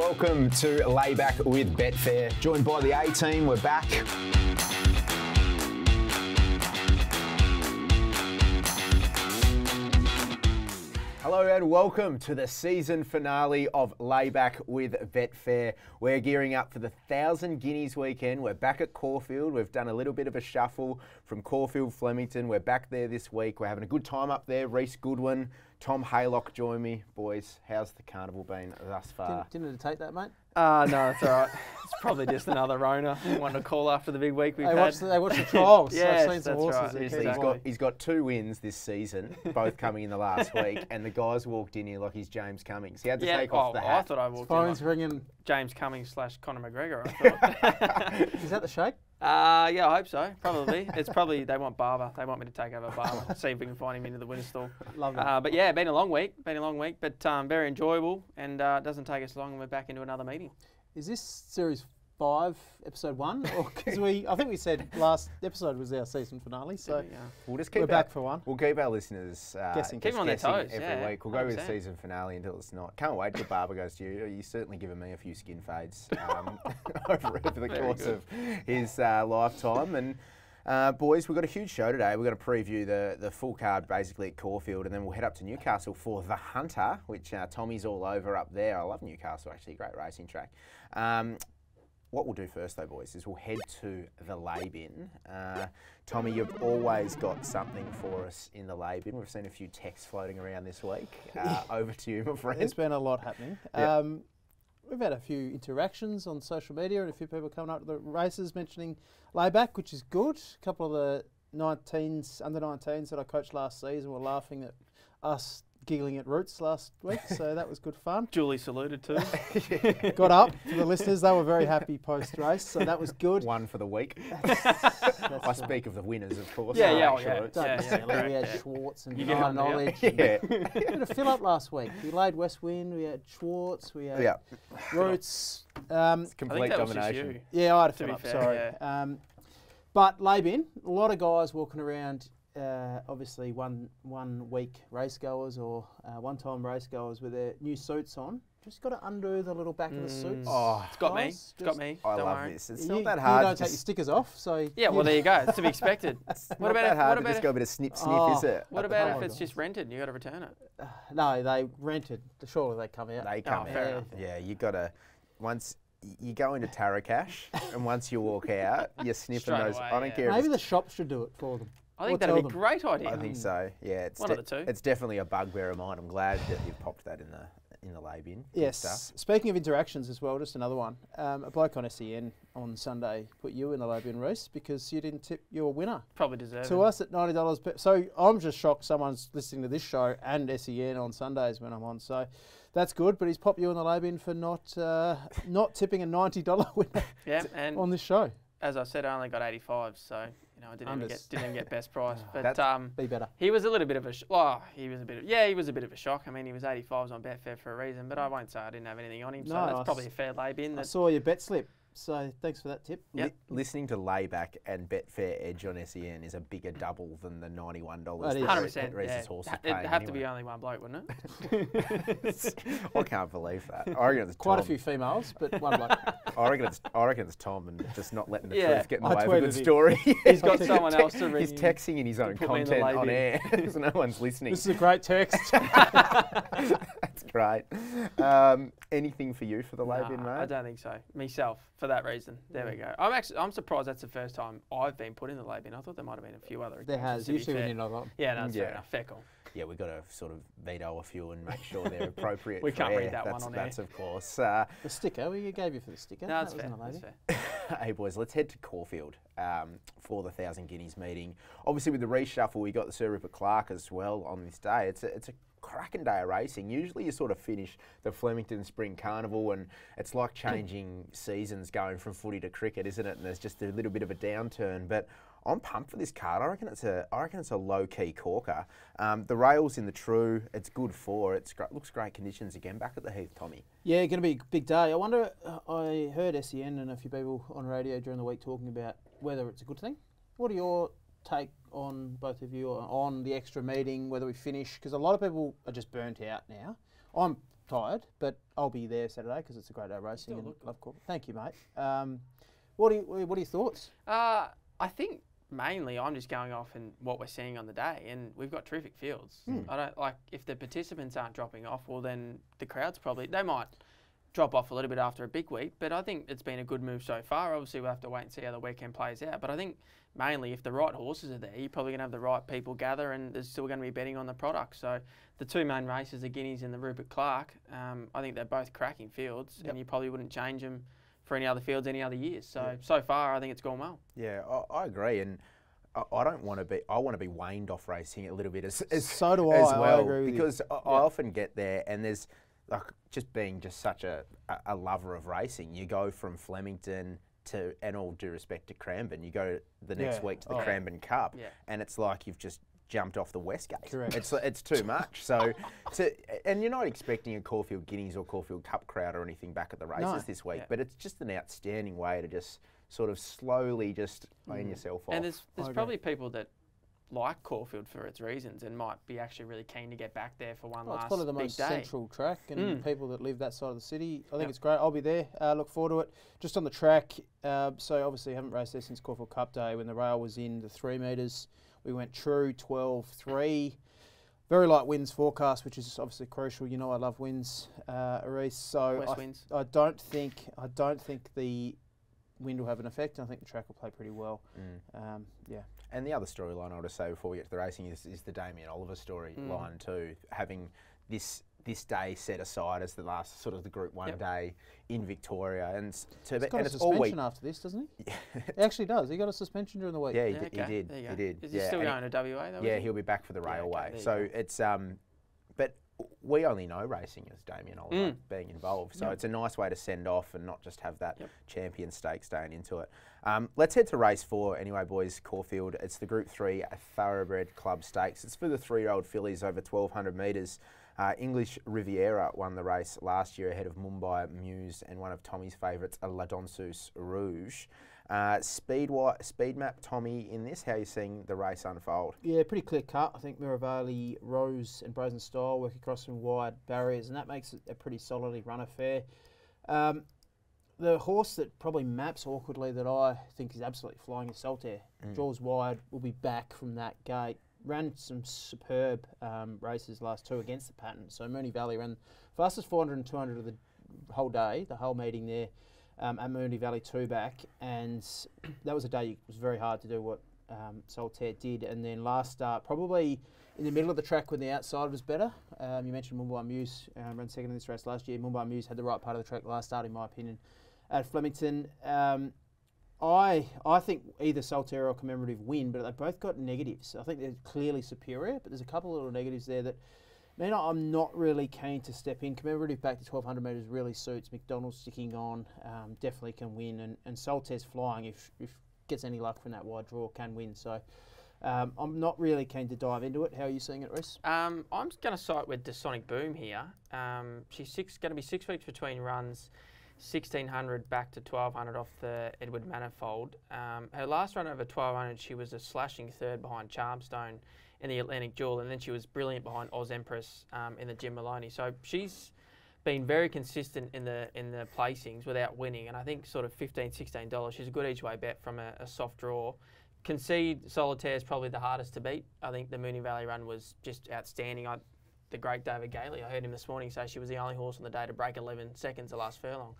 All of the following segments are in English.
welcome to Layback with Betfair. Joined by the A-team, we're back. Hello and welcome to the season finale of Layback with Betfair. We're gearing up for the 1,000 Guineas weekend. We're back at Caulfield. We've done a little bit of a shuffle from Caulfield, Flemington. We're back there this week. We're having a good time up there. Reece Goodwin, Tom Haylock join me. Boys, how's the carnival been thus far? Didn't take that, mate? No, it's all right. It's probably just another Rona. One to call after the big week we've had. They watched the trials. Yes, I've seen some that's horses. right. Seriously, he's got 2 wins this season, both coming in the last week, and the guys walked in here like he's James Cummings. He had to take off the hat. I thought I walked Phone's in ringing. like James Cummings / Conor McGregor, I thought. Is that the shake? Yeah, I hope so. Probably. It's probably, they want Barber. They want me to take over Barber, see if we can find him into the winner's stall. Love it. But yeah, been a long week, but very enjoyable, and it doesn't take us long and we're back into another meeting. Is this series 5, episode 1? Or because I think we said last episode was our season finale, so we'll just keep we're back for one. We'll keep our listeners guessing. Keep them on their toes every week. We'll go with 100%. season finale until it's not. Can't wait till Barber goes to you. You've certainly given me a few skin fades over the course of his lifetime. And boys, we've got a huge show today. We're going to preview the full card basically at Caulfield, and then we'll head up to Newcastle for the Hunter, which Tommy's all over up there. I love Newcastle, actually, great racing track. What we'll do first, though, boys, is we'll head to the lay-bin. Tommy, you've always got something for us in the lay-bin. We've seen a few texts floating around this week. Over to you, my friend. There's been a lot happening. Yep. We've had a few interactions on social media and a few people coming up to the races mentioning layback, which is good. A couple of the under 19s that I coached last season were laughing at us giggling at Roots last week, so that was good fun. Duly saluted too. Got up for the listeners. They were very happy post-race, so that was good. One for the week. I speak of the winners, of course. Yeah. Don't be silly. We had Schwartz and High Knowledge. Yeah. We had a fill-up last week. We laid West Wind, we had Schwartz, we had Roots. Complete that was just domination. you. Yeah, I had a To be fill-up, fair, sorry. yeah. But lay-bin, a lot of guys walking around, obviously one week race goers or one-time race goers with their new suits on. Just got to undo the little back of the suits. Oh, It's got me. Guys, It's got me. I Don't love worry. this. It's You- not that hard. You don't take your stickers off, so... Yeah, well, there you go. It's to be expected. What about that hard to just go a bit of snip, is it? What about if it's just rented and you got to return it? No, they rented. Surely they come out. They come fair out. enough. Yeah, you got to, once you go into Tara Cash and once you walk out, you're sniffing Straight those. away, I don't yeah. care if Maybe the it's, shop should do it for them. I think Or that'd be tell a them. great idea. I think so. Yeah, it's One of the two. It's definitely a bugbear of mine. I'm glad that you've popped that in the lay bin. Good Yes. stuff. Speaking of interactions as well, just another one. A bloke on SEN on Sunday put you in the lay bin, Reece, because you didn't tip your winner Probably deserve to it. us at $90 per. So I'm just shocked someone's listening to this show and SEN on Sundays when I'm on. So that's good, but he's popped you in the lay bin for not tipping a $90 winner Yeah, and on this show. as I said, I only got 85, so I didn't even get best price. But That's- Be better. he was a little bit of a he was a bit of a shock. I mean, he was 85s on Betfair for a reason, but I won't say I didn't have anything on him. So No, that's probably a fair lay bin. I saw your bet slip, so thanks for that tip. Yep. Listening to Layback and Betfair Edge on SEN is a bigger double than the $91 That is. 100%. Reece's horse is It'd paying have to be anyway. only one bloke, wouldn't it? I can't believe that. I reckon it's Quite Tom. a few females, but one bloke. I reckon it's Tom and just not letting the Yeah. truth get in the I way of a good tweeted him. story. He's got someone else to ring. He's texting in his own put me in the content on lay air because no one's listening. This is a great text. That's great. Anything for you for the lay bin, mate? I don't think so. Myself, for that reason. There we go. I'm surprised that's the first time I've been put in the lay bin. I thought there might have been a few other. There has. occasions, to be Usually fair. when you're not on. Yeah, no, that's Yeah. fair enough. Fair call. Yeah, we've got to sort of veto a few and make sure they're appropriate. We for can't air. read that one on air. That's of course. The sticker, we gave you for the sticker. No, that's That fair. wasn't a lady. That's fair. Hey boys, let's head to Caulfield for the 1,000 Guineas meeting. Obviously with the reshuffle, we got the Sir Rupert Clarke as well on this day. It's a cracking day of racing. Usually you sort of finish the Flemington Spring Carnival and it's like changing seasons going from footy to cricket, isn't it? And there's just a little bit of a downturn. But I'm pumped for this card. I reckon it's a low-key corker. The rails in the true, it's good for. Looks great conditions again back at the Heath, Tommy. Yeah, going to be a big day. I wonder, I heard SEN and a few people on radio during the week talking about whether it's a good thing. What are your take on, both of you, on the extra meeting, whether we finish? Because a lot of people are just burnt out now. I'm tired, but I'll be there Saturday because it's a great day of racing. And love Caulfield. Thank you, mate. What are your thoughts? I think mainly I'm just going off in what we're seeing on the day, and we've got terrific fields. I don't like if the participants aren't dropping off. Well, then the crowds they might drop off a little bit after a big week, but I think it's been a good move so far. Obviously, we'll have to wait and see how the weekend plays out. But I think mainly if the right horses are there, you're probably going to have the right people gather, and there's still going to be betting on the product. So the two main races, the Guineas and the Rupert Clarke, I think they're both cracking fields, and you probably wouldn't change them for any other fields any other years. So so far, I think it's gone well. Yeah, I agree, and I don't want to be. I want to be waned off racing a little bit as so do I. As well, I agree with because you. I often get there, and there's like just being such a lover of racing. You go from Flemington to, and all due respect to Cranbourne, you go the next week to the Cranbourne Cup, and it's like you've just jumped off the Westgate. Correct. It's too much. So, and you're not expecting a Caulfield Guineas or Caulfield Cup crowd or anything back at the races this week, but it's just an outstanding way to just sort of slowly just lane yourself off. And there's probably people that like Caulfield for its reasons and might be actually really keen to get back there for one last big day. It's probably the most central track, and people that live that side of the city, I think it's great. I'll be there. Look forward to it. Just on the track, so obviously haven't raced there since Caulfield Cup Day when the rail was in the 3 metres. We went true 12.3. Very light winds forecast, which is obviously crucial. You know I love winds, Reece. So I don't think the wind will have an effect. I think the track will play pretty well. And the other storyline I'll just say before we get to the racing is the Damien Oliver storyline too. Having this day set aside as the last sort of the Group 1 day in Victoria, and he's got a suspension after this, doesn't he? He actually does. He got a suspension during the week. Yeah, he did. He did. Is he still going to WA though? Yeah, he'll be back for the railway. So it's but we only know racing as Damien Oliver being involved. So it's a nice way to send off and not just have that champion stake staying into it. Let's head to race 4 anyway, boys. Caulfield. It's the Group 3 Thoroughbred Club Stakes. It's for the 3-year-old fillies over 1,200 metres. English Riviera won the race last year ahead of Mumbai Muse and one of Tommy's favourites, La Danseuse Rouge. Speed map, Tommy, in this, how are you seeing the race unfold? Yeah, pretty clear cut. I think Miravalli, Rose and Brazen Style work across some wide barriers, and that makes it a pretty solidly run affair. The horse that probably maps awkwardly that I think is absolutely flying is Saltaire. Jaws wide, will be back from that gate. Ran some superb races last 2 against the pattern. So Moonee Valley ran fastest 400 and 200 of the whole day, the whole meeting there. At Moonee Valley 2 back, and that was a day it was very hard to do what Saltaire did. And then last start, probably in the middle of the track when the outside was better. You mentioned Mumbai Muse ran second in this race last year. Mumbai Muse had the right part of the track last start, in my opinion, at Flemington. I think either Saltaire or Commemorative win, but they've both got negatives. I think they're clearly superior, but there's a couple of little negatives there that mean I'm not really keen to step in. Commemorative back to 1,200 metres really suits. McDonald's sticking on, definitely can win. And Saltaire's flying, if gets any luck from that wide draw, can win. So I'm not really keen to dive into it. How are you seeing it, Reece? I'm going to side with the Sonic Boom here. She's going to be 6 weeks between runs, 1,600 back to 1,200 off the Edward Manifold. Her last run over 1,200, she was a slashing third behind Charmstone in the Atlantic Jewel, and then she was brilliant behind Oz Empress in the Jim Maloney. So she's been very consistent in the placings without winning, and I think sort of $15, $16. She's a good each way bet from a soft draw. Concede Solitaire is probably the hardest to beat. I think the Moonee Valley run was just outstanding. The great David Gailey, I heard him this morning say she was the only horse on the day to break 11 seconds the last furlong.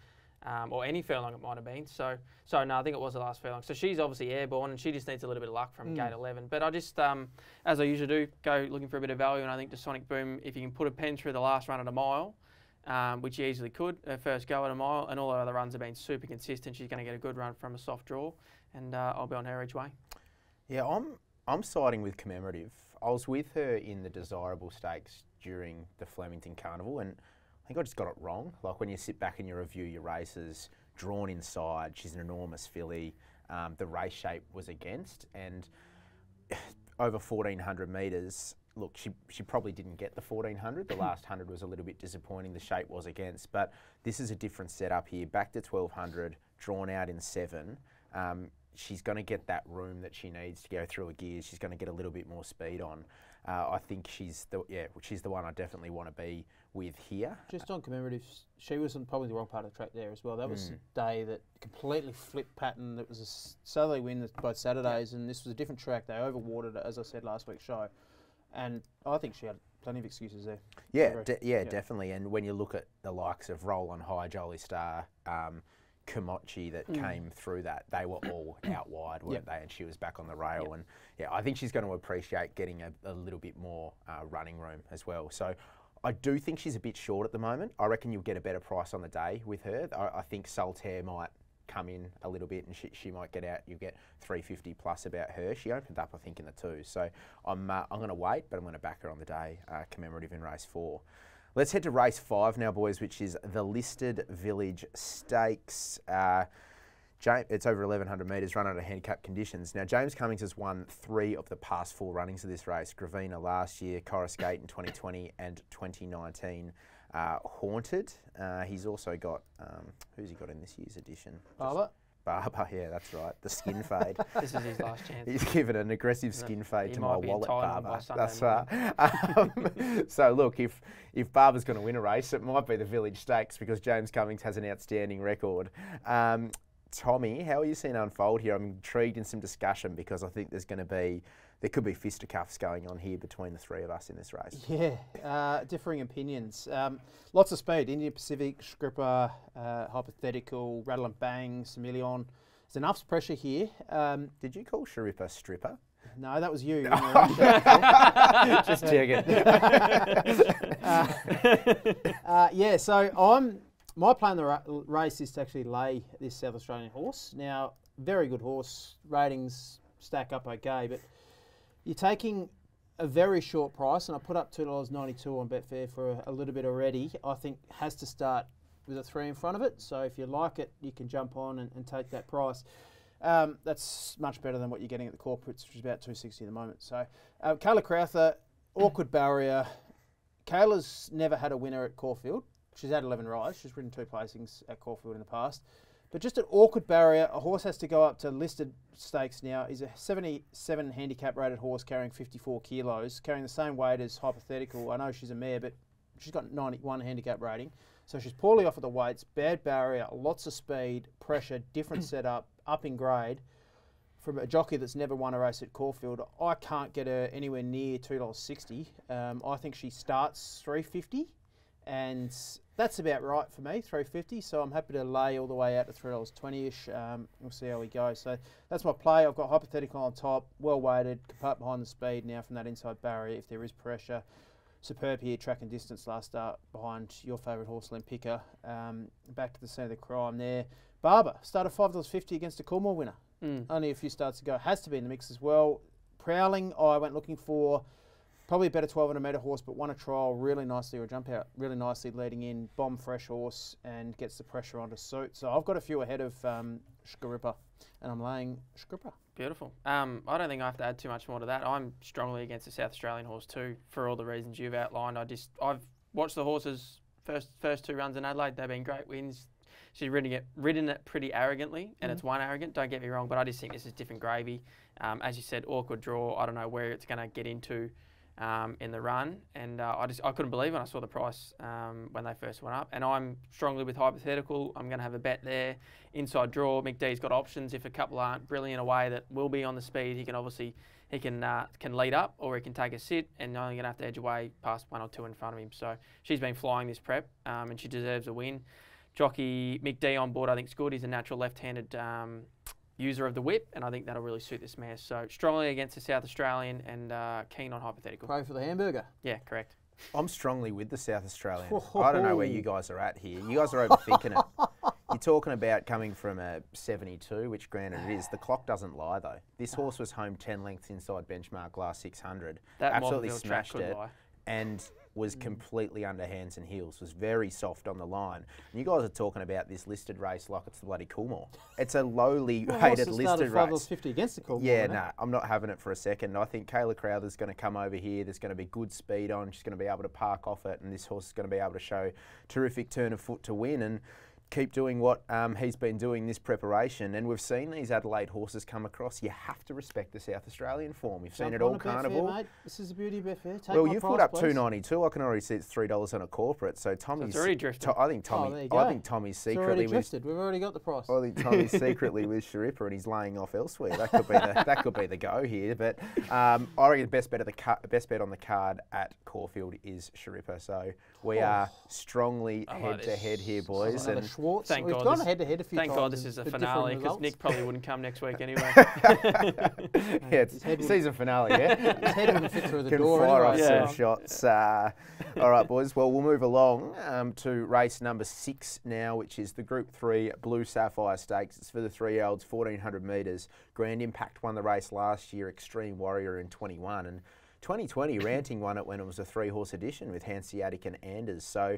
Or any furlong it might have been. So no, I think it was the last furlong. So she's obviously airborne, and she just needs a little bit of luck from gate 11. But I just, as I usually do, go looking for a bit of value, and I think the Sonic Boom, if you can put a pen through the last run at a mile, which you easily could, her first go at a mile, and all her other runs have been super consistent, she's going to get a good run from a soft draw, and I'll be on her each way. Yeah, I'm siding with Commemorative. I was with her in the Desirable Stakes during the Flemington Carnival, and I think I just got it wrong. Like when you sit back and you review your races, drawn inside, she's an enormous filly. The race shape was against, and over 1,400 metres, look, she probably didn't get the 1,400. The last 100 was a little bit disappointing. The shape was against, but this is a different setup here. Back to 1,200, drawn out in 7. She's going to get that room that she needs to go through a gear. She's going to get a little bit more speed on. I think she's the one I definitely want to be with here. Just on commemoratives, she was on probably the wrong part of the track there as well. That was a day that completely flipped pattern. It was a southerly wind both Saturdays, and this was a different track. They overwatered it, as I said last week's show, and I think she had plenty of excuses there. Yeah, definitely. And when you look at the likes of Roland High, Jolie Star, Komochi that came through that, they were all out wide, weren't they? And she was back on the rail. And I think she's going to appreciate getting a little bit more running room as well. So I do think she's a bit short at the moment. I reckon you'll get a better price on the day with her. I think Saltaire might come in a little bit and she might get out. You get 350 plus about her. She opened up, I think, in the 2. So I'm going to wait, but I'm going to back her on the day, commemorative in race 4. Let's head to race 5 now, boys, which is the Listed Village Stakes. It's over 1,100 metres, run under handicap conditions. Now, James Cummings has won 3 of the past 4 runnings of this race. Gravina last year, Coruscate in 2020 and 2019. Haunted. He's also got, who's he got in this year's edition? Barber, yeah, that's right. The skin fade. This is his last chance. He's given an aggressive skin fade to my wallet, Barber. That's right. So look, if Barber's going to win a race, it might be the Village Stakes because James Cummings has an outstanding record. Tommy, how are you seeing it unfold here? I'm intrigued in some discussion because I think there could be fisticuffs going on here between the 3 of us in this race. Yeah, differing opinions. Lots of speed. Indian Pacific, Scripper, Hypothetical, Rattle and Bang, Semillon. There's enough pressure here. Did you call Sharippa Stripper? No, that was you. Just checking. So my plan in the race is to actually lay this South Australian horse. Now, very good horse. Ratings stack up okay, but you're taking a very short price, and I put up $2.92 on Betfair for a little bit already. I think has to start with a 3 in front of it. So if you like it, you can jump on and take that price. That's much better than what you're getting at the corporates, which is about $2.60 at the moment. So Kayla Crowther, awkward barrier. Kayla's never had a winner at Caulfield. She's had 11 rides. She's ridden 2 placings at Caulfield in the past. But just an awkward barrier. A horse has to go up to Listed Stakes now. He's a 77 handicap rated horse carrying 54 kilos, carrying the same weight as Hypothetical. I know she's a mare, but she's got 91 handicap rating. So she's poorly off at the weights, bad barrier, lots of speed, pressure, different setup, up in grade. From a jockey that's never won a race at Caulfield, I can't get her anywhere near $2.60. I think she starts $3.50. And that's about right for me, $3.50. So I'm happy to lay all the way out to $3.20-ish. We'll see how we go. So that's my play. I've got Hypothetical on top, well weighted, can put behind the speed now from that inside barrier if there is pressure. Superb here, track and distance last start behind your favourite horse, Lempica. Back to the centre of the crime there. Barber started $5.50 against a Coolmore winner. Only a few starts ago. Has to be in the mix as well. Prowling, I went looking for probably a better 1,200 metre horse, but won a trial really nicely, or a jump out really nicely leading in. Bomb fresh horse and gets the pressure onto suit. So I've got a few ahead of Scripper, and I'm laying Scripper. Beautiful. I don't think I have to add too much more to that. I'm strongly against the South Australian horse too, for all the reasons you've outlined. I've watched the horses first 2 runs in Adelaide. They've been great wins. She's ridden it pretty arrogantly, and it's one arrogant. Don't get me wrong, but I just think this is different gravy. As you said, awkward draw. I don't know where it's going to get into in the run, and I couldn't believe when I saw the price when they first went up. And I'm strongly with Hypothetical. I'm going to have a bet there. Inside draw. McDee's got options. If a couple aren't brilliant away that will be on the speed, he can lead up, or he can take a sit, and only going to have to edge away past 1 or 2 in front of him. So she's been flying this prep, and she deserves a win. Jockey McDee on board, I think is good. He's a natural left-handed user of the whip, and I think that'll really suit this mare. So strongly against the South Australian, and keen on Hypothetical. Pray for the hamburger. Yeah, correct. I'm strongly with the South Australian. I don't know where you guys are at here. You guys are overthinking it. You're talking about coming from a 72, which granted it is. The clock doesn't lie, though. This horse was home 10 lengths inside benchmark last 600. That absolutely Morganville smashed track could it. lie. And was completely under hands and heels, was very soft on the line. And you guys are talking about this listed race like it's the bloody Coolmore. It's a lowly rated listed race. $5.50 against the Coolmore. Yeah, no, I'm not having it for a second. I think Kayla Crowther's going to come over here. There's going to be good speed on. She's going to be able to park off it, and this horse is going to be able to show terrific turn of foot to win. And keep doing what he's been doing this preparation, and we've seen these Adelaide horses come across. You have to respect the South Australian form. You've seen it all carnival. Betfair, mate. This is the beauty of Betfair. Well, you've put up $2.92. I can already see it's $3 on a corporate. So Tommy's it's already drifted. I think Tommy's secretly drifted. We've already got the price. I think Tommy's secretly with Rupert and he's laying off elsewhere. That could be the go here. But I reckon the best bet on the card at Caulfield is Rupert. So we are strongly head to head here, boys. And Schwartz. Thank We've God gone head to head a few times. Thank God this is a finale because Nick probably wouldn't come next week anyway. Yeah, it's season finale, yeah? His head wouldn't fit through the door fire anyway. off some shots. All right, boys. Well, we'll move along to race number 6 now, which is the Group 3 Blue Sapphire Stakes. It's for the 3-year-olds, 1,400 metres. Grand Impact won the race last year, Extreme Warrior in 21, and 2020, Ranting won it when it was a 3-horse edition with Hanseatic and Anders. So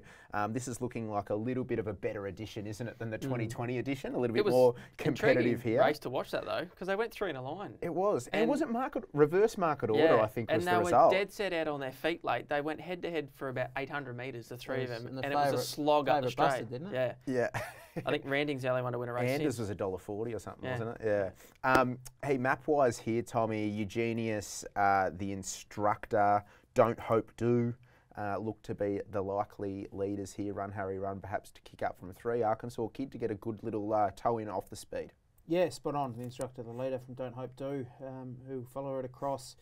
this is looking like a little bit of a better edition, isn't it, than the 2020 edition? A little bit more competitive here. Race to watch that though, because they went 3 in a line. It was, and was it reverse market order? I think was the result. And they were dead set out on their feet late. They went head to head for about 800 metres, the 3 of them, and it was a slog up the straight. Busted, didn't it? Yeah. I think Ranting's the only one to win a race. Anders was $1.40 or something, wasn't it? Yeah. Hey, map-wise here, Tommy, Eugenius, the instructor, Don't Hope Do, look to be the likely leaders here. Run, Harry, Run, perhaps to kick up from 3. Arkansas Kid to get a good little toe in off the speed. Yeah, spot on. The instructor, the leader from Don't Hope Do, who follow it across.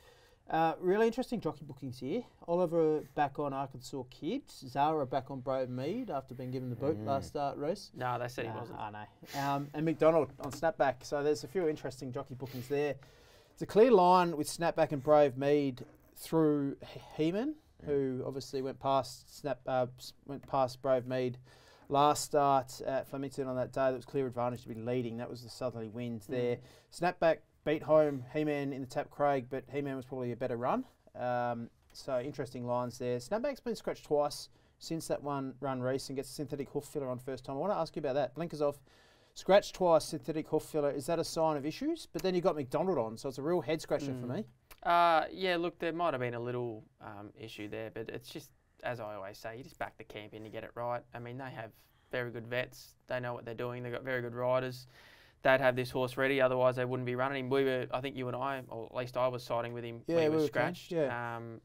Really interesting jockey bookings here. Oliver back on Arkansas Kid. Zara back on Brave Mead after being given the boot last start race. No, they said he wasn't. I know. And McDonald on Snapback. So there's a few interesting jockey bookings there. It's a clear line with Snapback and Brave Mead through Heeman, who obviously went past Brave Mead last start at Flemington on that day. That was clear advantage to be leading. That was the southerly wind there. Snapback beat home He-Man in the Tap Craig, but He-Man was probably a better run. So interesting lines there. Snapback's been scratched twice since that one run race and gets a synthetic hoof filler on first time. I want to ask you about that. Blinkers off, scratched twice, synthetic hoof filler. Is that a sign of issues? But then you got McDonald on, so it's a real head scratcher for me. Yeah, look, there might have been a little issue there, but it's just, as I always say, you just back the camp in to get it right. I mean, they have very good vets. They know what they're doing. They've got very good riders. They'd have this horse ready, otherwise they wouldn't be running him. We were, I think you and I, or at least I was siding with him when he was scratched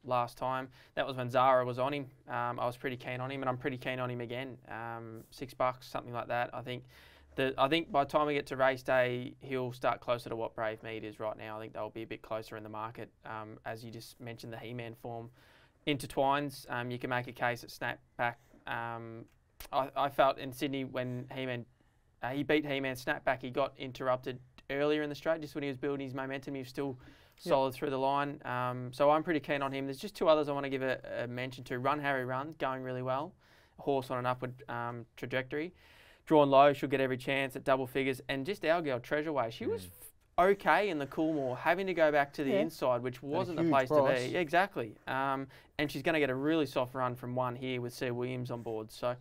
last time. That was when Zara was on him. I was pretty keen on him, and I'm pretty keen on him again. $6, something like that. I think by the time we get to race day, he'll start closer to what Brave Mead is right now. I think they'll be a bit closer in the market. As you just mentioned, the He-Man form intertwines. You can make a case at Snapback. I felt in Sydney when He-Man he beat He-Man Snapback, he got interrupted earlier in the straight, just when he was building his momentum. He was still solid through the line. So I'm pretty keen on him. There's just 2 others I want to give a mention to. Run, Harry, Run, going really well. A horse on an upward trajectory. Drawn low, she'll get every chance at double figures. And just our girl, Treasureway, she was okay in the Coolmore, having to go back to the inside, which wasn't the place to be. Yeah, exactly. And she's going to get a really soft run from 1 here with Sir Williams on board. So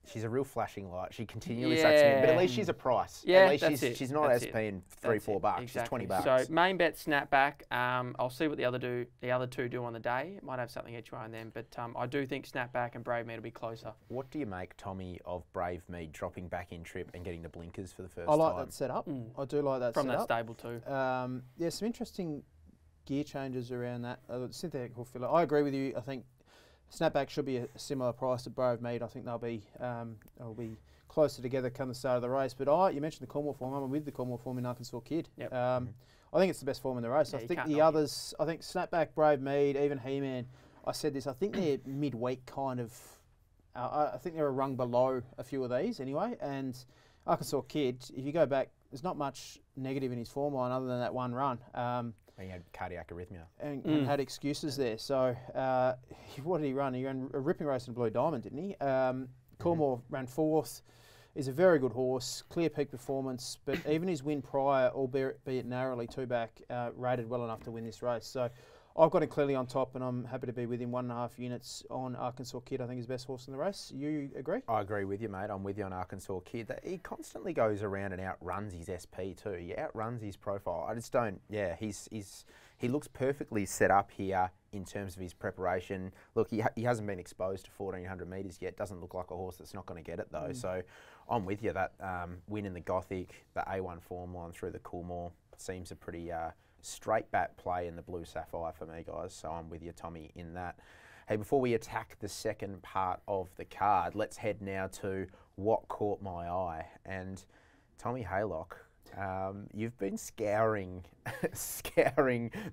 she's a real flashing light. She continually sucks me in, but at least she's a price. Yeah, at least she's not SP in $3-4 bucks. Exactly. She's $20. So main bet Snapback. I'll see what the other 2 do on the day. It might have something each way on them, but I do think Snapback and Brave Mead will be closer. What do you make, Tommy, of Brave Mead dropping back in trip and getting the blinkers for the first time? I like that setup. I do like that from setup. that stable too. Yeah, some interesting gear changes around that. Synthetic hoof filler. I agree with you. I think Snapback should be a similar price to Brave Mead. I think they'll be closer together come the start of the race. But you mentioned the Cornwall form. I'm with the Cornwall form in Arkansas Kid. Yep. I think it's the best form in the race. Yeah, I think the others, I think Snapback, Brave Mead, even He-Man, I said this, I think they're midweek kind of, I think they're a rung below a few of these anyway. And Arkansas Kid, if you go back, there's not much negative in his form line other than that one run. He had cardiac arrhythmia. And had excuses there. So what did he run? He ran a ripping race in Blue Diamond, didn't he? Coolmore ran 4th. He's a very good horse, clear peak performance, but even his win prior, albeit narrowly 2 back, rated well enough to win this race. So I've got him clearly on top, and I'm happy to be with him 1.5 units on Arkansas Kid. I think he's best horse in the race. You agree? I agree with you, mate. I'm with you on Arkansas Kid. He constantly goes around and outruns his SP too. He outruns his profile. I just don't. Yeah, he's he looks perfectly set up here in terms of his preparation. Look, he hasn't been exposed to 1,400 metres yet. Doesn't look like a horse that's not going to get it though. So I'm with you. That win in the Gothic, the A1 form line through the Coolmore seems a pretty straight bat play in the Blue Sapphire for me, guys. So I'm with you, Tommy, in that. Hey, before we attack the second part of the card, let's head now to what caught my eye. And Tommy Haylock, you've been scouring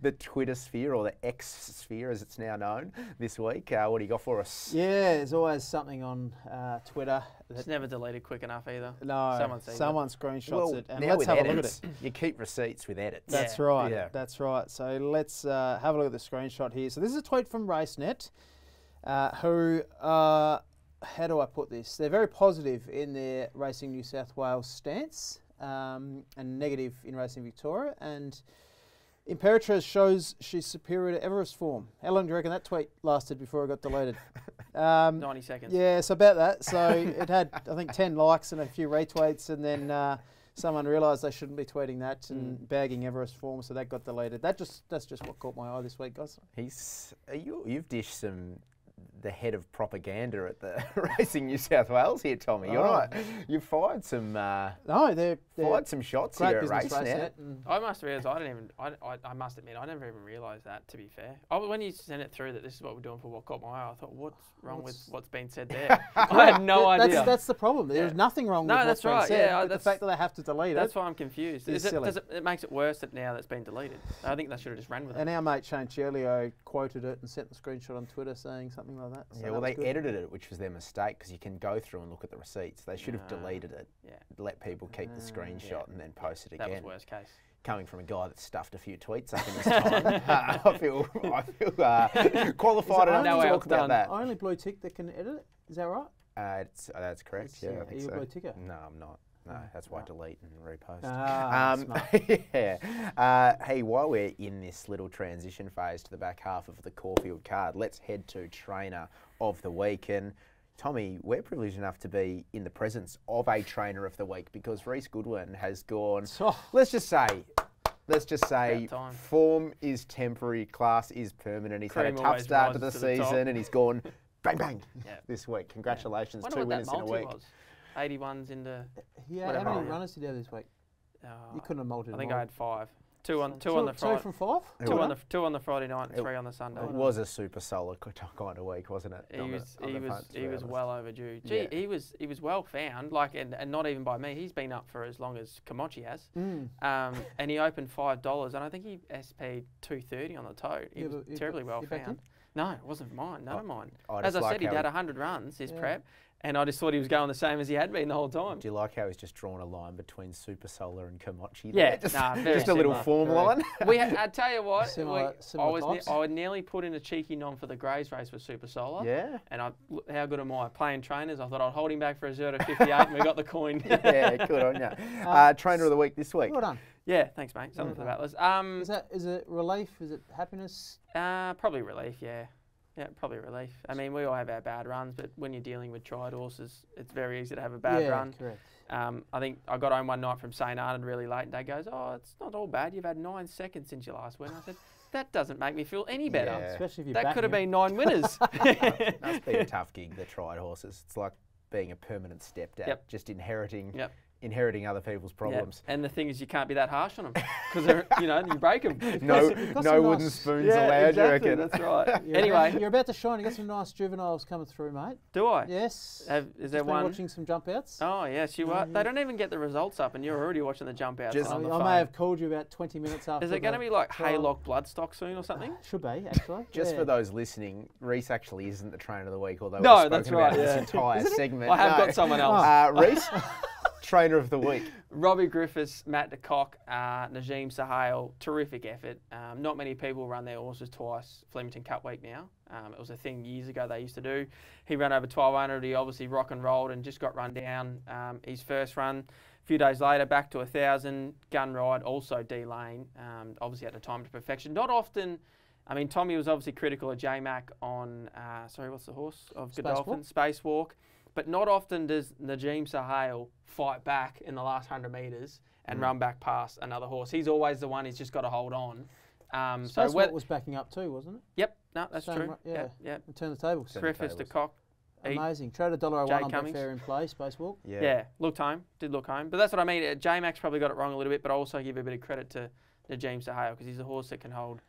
the Twitter sphere, or the X sphere as it's now known, this week. What do you got for us? Yeah, there's always something on Twitter. It's never deleted quick enough either. No, someone screenshots it. And let's have a look at it. You keep receipts with edits. That's right. Yeah. That's right. So let's have a look at the screenshot here. So this is a tweet from RaceNet, who how do I put this? They're very positive in their Racing New South Wales stance, and negative in Racing Victoria. And Imperatrice shows she's superior to Everest form. How long do you reckon that tweet lasted before it got deleted? 90 seconds. Yeah, so about that. So it had, I think, 10 likes and a few retweets, and then someone realised they shouldn't be tweeting that and bagging Everest form, so that got deleted. That's just what caught my eye this week, guys. You've dished the head of propaganda at the Racing New South Wales here, Tommy. You're right. You've fired some. They're fired some shots here at RaceNet. I must realise I must admit I never even realised that. To be fair, when you sent it through that this is what we're doing for what caught my eye, I thought, what's wrong with what's been said there? I had no idea. That's the problem. There's nothing wrong with what's been said. Yeah, the fact that they have to delete it. That's why I'm confused. It makes it worse that now that's been deleted. I think they should have just ran with it. And our mate Shane Cielio quoted it and sent the screenshot on Twitter saying something like that. So yeah, well, they edited it, which was their mistake, because you can go through and look at the receipts. They should have deleted it, let people keep the screenshot and then post it again. That was worst case. Coming from a guy that stuffed a few tweets up in his time, I feel qualified enough to talk about that. Only blue tick that can edit it. Is that right? That's correct. I think are you a blue ticker? No, I'm not. No, that's why I delete and repost. Hey, while we're in this little transition phase to the back half of the Caulfield card, let's head to Trainer of the Week. And Tommy, we're privileged enough to be in the presence of a Trainer of the Week, because Reece Goodwin has gone, let's just say form is temporary, class is permanent. He's had a tough start to the season and he's gone bang, bang this week. Congratulations, 2 winners in a week. 81s into. Yeah, how many runners did you have this week? You couldn't have multiplied. I think I had 5. Two on the Friday. 2 from 5. Two on the Friday night, and 3 on the Sunday. It was a super solid kind of week, wasn't it? He was well overdue. Gee, he was well found, and not even by me. He's been up for as long as Kamachi has. And he opened $5, and I think he SP'd 230 on the tote. He was terribly well found. No, it wasn't mine. None of mine. As I said, he'd had 100 runs his prep. And I just thought he was going the same as he had been the whole time. Do you like how he's just drawn a line between Super Solar and Kamachi? Yeah, just a little form line. I tell you what, I nearly put in a cheeky nom for the Greys race with Super Solar. Yeah. And how good am I? Playing trainers, I thought I'd hold him back for a 0.58 and we got the coin. Yeah, good on you. Trainer of the Week this week. Well done. Yeah, thanks, mate. Something for the battlers. Is it relief? Is it happiness? Probably relief, yeah. Yeah, probably relief. I mean, we all have our bad runs, but when you're dealing with tried horses, it's very easy to have a bad run. Correct. I think I got home one night from St Arnaud really late, and Dad goes, "Oh, it's not all bad. You've had 9 seconds since your last win." I said, "That doesn't make me feel any better. Yeah. Especially if you that could have been 9 winners." Must be a tough gig, the tried horses. It's like being a permanent stepdad, just inheriting other people's problems. And the thing is, you can't be that harsh on them because you break them. No wooden spoons allowed. Exactly, you reckon? That's right. Anyway, you're about to shine. You got some nice juveniles coming through, mate. Do I? Yes. Is there one watching some jump outs? Oh yes, you are. They don't even get the results up, and you're already watching the jump outs. I may have called you about 20 minutes after. Is it going to be like Haylock Bloodstock soon or something? Should be actually. Just for those listening, Reece actually isn't the Trainer of the Week, although no, we've that's spoken right. about this entire segment. I have got someone else. Reece, Trainer of the Week. Robbie Griffiths, Matt de Kock, Najim Sahale, terrific effort. Not many people run their horses twice, Flemington Cup week now. It was a thing years ago they used to do. He ran over 1,200, he obviously rock and rolled and just got run down. His first run, a few days later, back to 1,000, gun ride, also D-Lane, obviously had a time to perfection. Not often, I mean, Tommy was obviously critical of J-Mac on, what's the horse of Godolphin? Spacewalk. But not often does Najim Sahale fight back in the last 100 metres and run back past another horse. He's always the one who's just got to hold on. So that's what was backing up too, wasn't it? Yep, no, that's Same true. ri- yeah. Yeah. And turn the tables. Preface to Cock. Amazing. Trade $1.01 Jay on Cummings. Betfair in play, Spacewalk. Yeah, looked home. Did look home. But that's what I mean. J-Max probably got it wrong a little bit, but I also give a bit of credit to James Sahale because he's a horse that can hold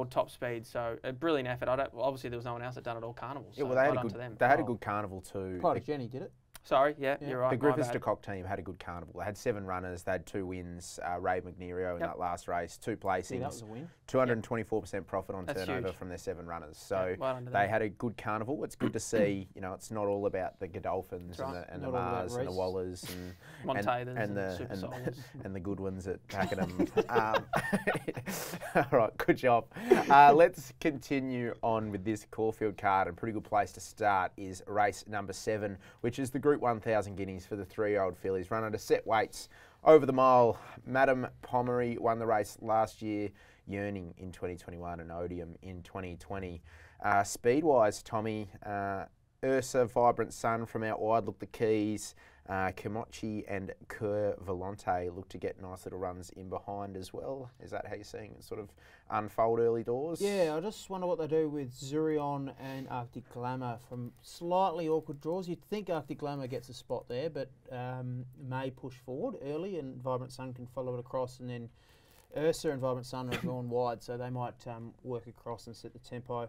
top speed. So a brilliant effort. Obviously, there was no one else that done it all carnival. So Yeah, well, they had right a on good. to them. They had a good carnival too. Pride of Jenny did it. Sorry, yeah, you're right. The my Griffiths bad. to Cock team had a good carnival. They had 7 runners. They had 2 wins. Ray McNerio in that last race, 2 placings. Yeah, that was a win. 224% profit on That's turnover huge. from their 7 runners. So right under they them. had a good carnival. It's good to see. You know, it's not all about the Godolphins and the Not all about Mars and the Reece. Wallers Montathers and the Super Souls. and the Goodwins at Pakenham. All right, good job. Let's continue on with this Caulfield card. A pretty good place to start is race number 7, which is the Group 1000 Guineas for the 3-year-old fillies. Run under set weights over the mile. Madam Pomery won the race last year. Yearning in 2021 and Odium in 2020. Speed-wise, Tommy, Ursa, Vibrant Sun from out wide look the keys. Kimochi and Cur Volante look to get nice little runs in behind as well. Is that how you're seeing it sort of unfold early doors? Yeah, I just wonder what they do with Zurion and Arctic Glamour from slightly awkward draws. You'd think Arctic Glamour gets a spot there, but may push forward early and Vibrant Sun can follow it across, and then Ursa and Vibrant Sun are drawn wide, so they might work across and set the tempo.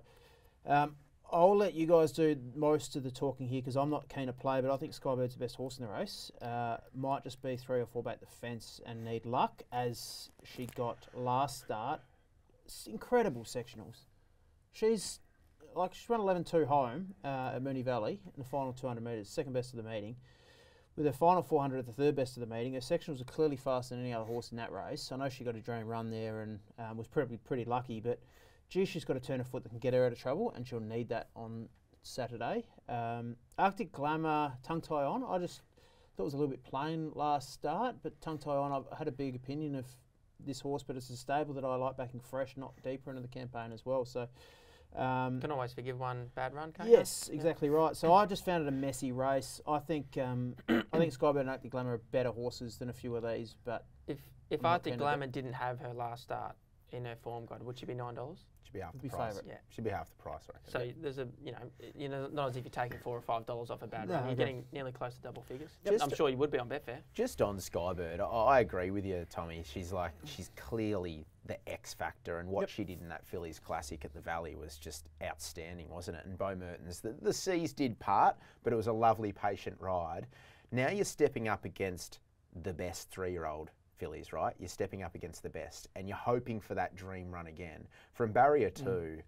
I'll let you guys do most of the talking here because I'm not keen to play, but I think Skybird's the best horse in the race. Might just be 3 or 4 back the fence and need luck, as she got last start. Incredible sectionals. She's run 11.2 home at Moonee Valley in the final 200 metres, second best of the meeting. With her final 400 at the third best of the meeting, her sectionals are clearly faster than any other horse in that race. I know she got a dream run there and was pretty lucky, but gee, she's got to turn a foot that can get her out of trouble, and she'll need that on Saturday. Arctic Glamour, tongue tie on. I just thought it was a little bit plain last start, but tongue tie on, I've had a big opinion of this horse, but it's a stable that I like backing fresh, not deeper into the campaign as well. So can always forgive one bad run, can't you? Yes, exactly right. So I just found it a messy race. I think Skybird and Arctic Glamour are better horses than a few of these, but if Arctic Glamour didn't have her last start in her form guide, would she be $9? Should be half the Be price. favourite. Yeah. Should be half the price, I reckon. So there's not as if you're taking $4 or $5 off a bad run. You're getting nearly close to double figures. I'm sure you would be on Betfair. Just on Skybird, I agree with you, Tommy. She's clearly the X factor, and what she did in that Phillies Classic at the Valley was just outstanding, wasn't it? And Bo Mertens, the seas did part, but it was a lovely, patient ride. Now you're stepping up against the best 3-year-old fillies, right? You're stepping up against the best, and you're hoping for that dream run again. From barrier 2,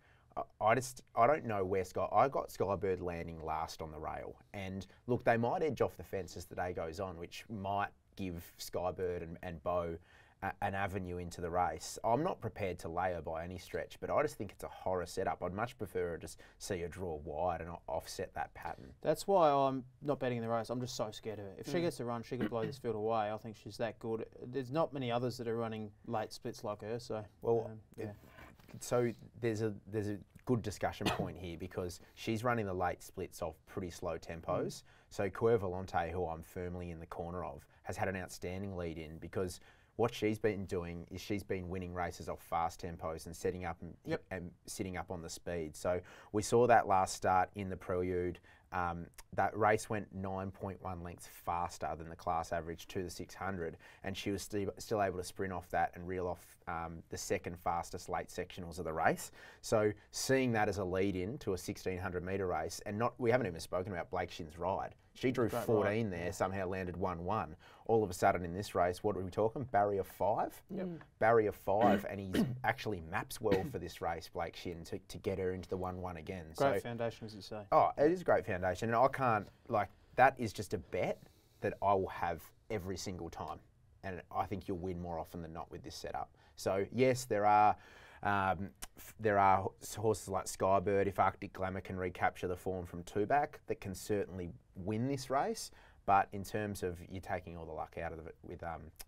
I don't know where I got Skybird landing last on the rail, and look, they might edge off the fence as the day goes on, which might give Skybird and Bo an avenue into the race. I'm not prepared to lay her by any stretch, but I just think it's a horror setup. I'd much prefer to just see her draw wide and offset that pattern. that's why I'm not betting in the race. I'm just so scared of her. If she gets a run, she could blow this field away. I think she's that good. There's not many others that are running late splits like her. So So there's a good discussion point here because she's running the late splits off pretty slow tempos. So Cur Volante, who I'm firmly in the corner of, has had an outstanding lead in because what she's been doing is she's been winning races off fast tempos and setting up and sitting up on the speed. So we saw that last start in the Prelude. That race went 9.1 lengths faster than the class average to the 600, and she was still able to sprint off that and reel off the second fastest late sectionals of the race. So seeing that as a lead-in to a 1600 metre race, and we haven't even spoken about Blake Shin's ride. She drew 14 there, somehow landed 1-1. All of a sudden in this race, what are we talking? Barrier 5? Yep. Barrier 5, and he actually maps well for this race, Blake Shin, to get her into the 1-1 again. Great foundation, as you say. Oh, it is a great foundation, and I can't, that is just a bet that I will have every single time, and I think you'll win more often than not with this setup. So yes, there are horses like Skybird, if Arctic Glamour can recapture the form from 2 back, that can certainly win this race. But in terms of you taking all the luck out of it with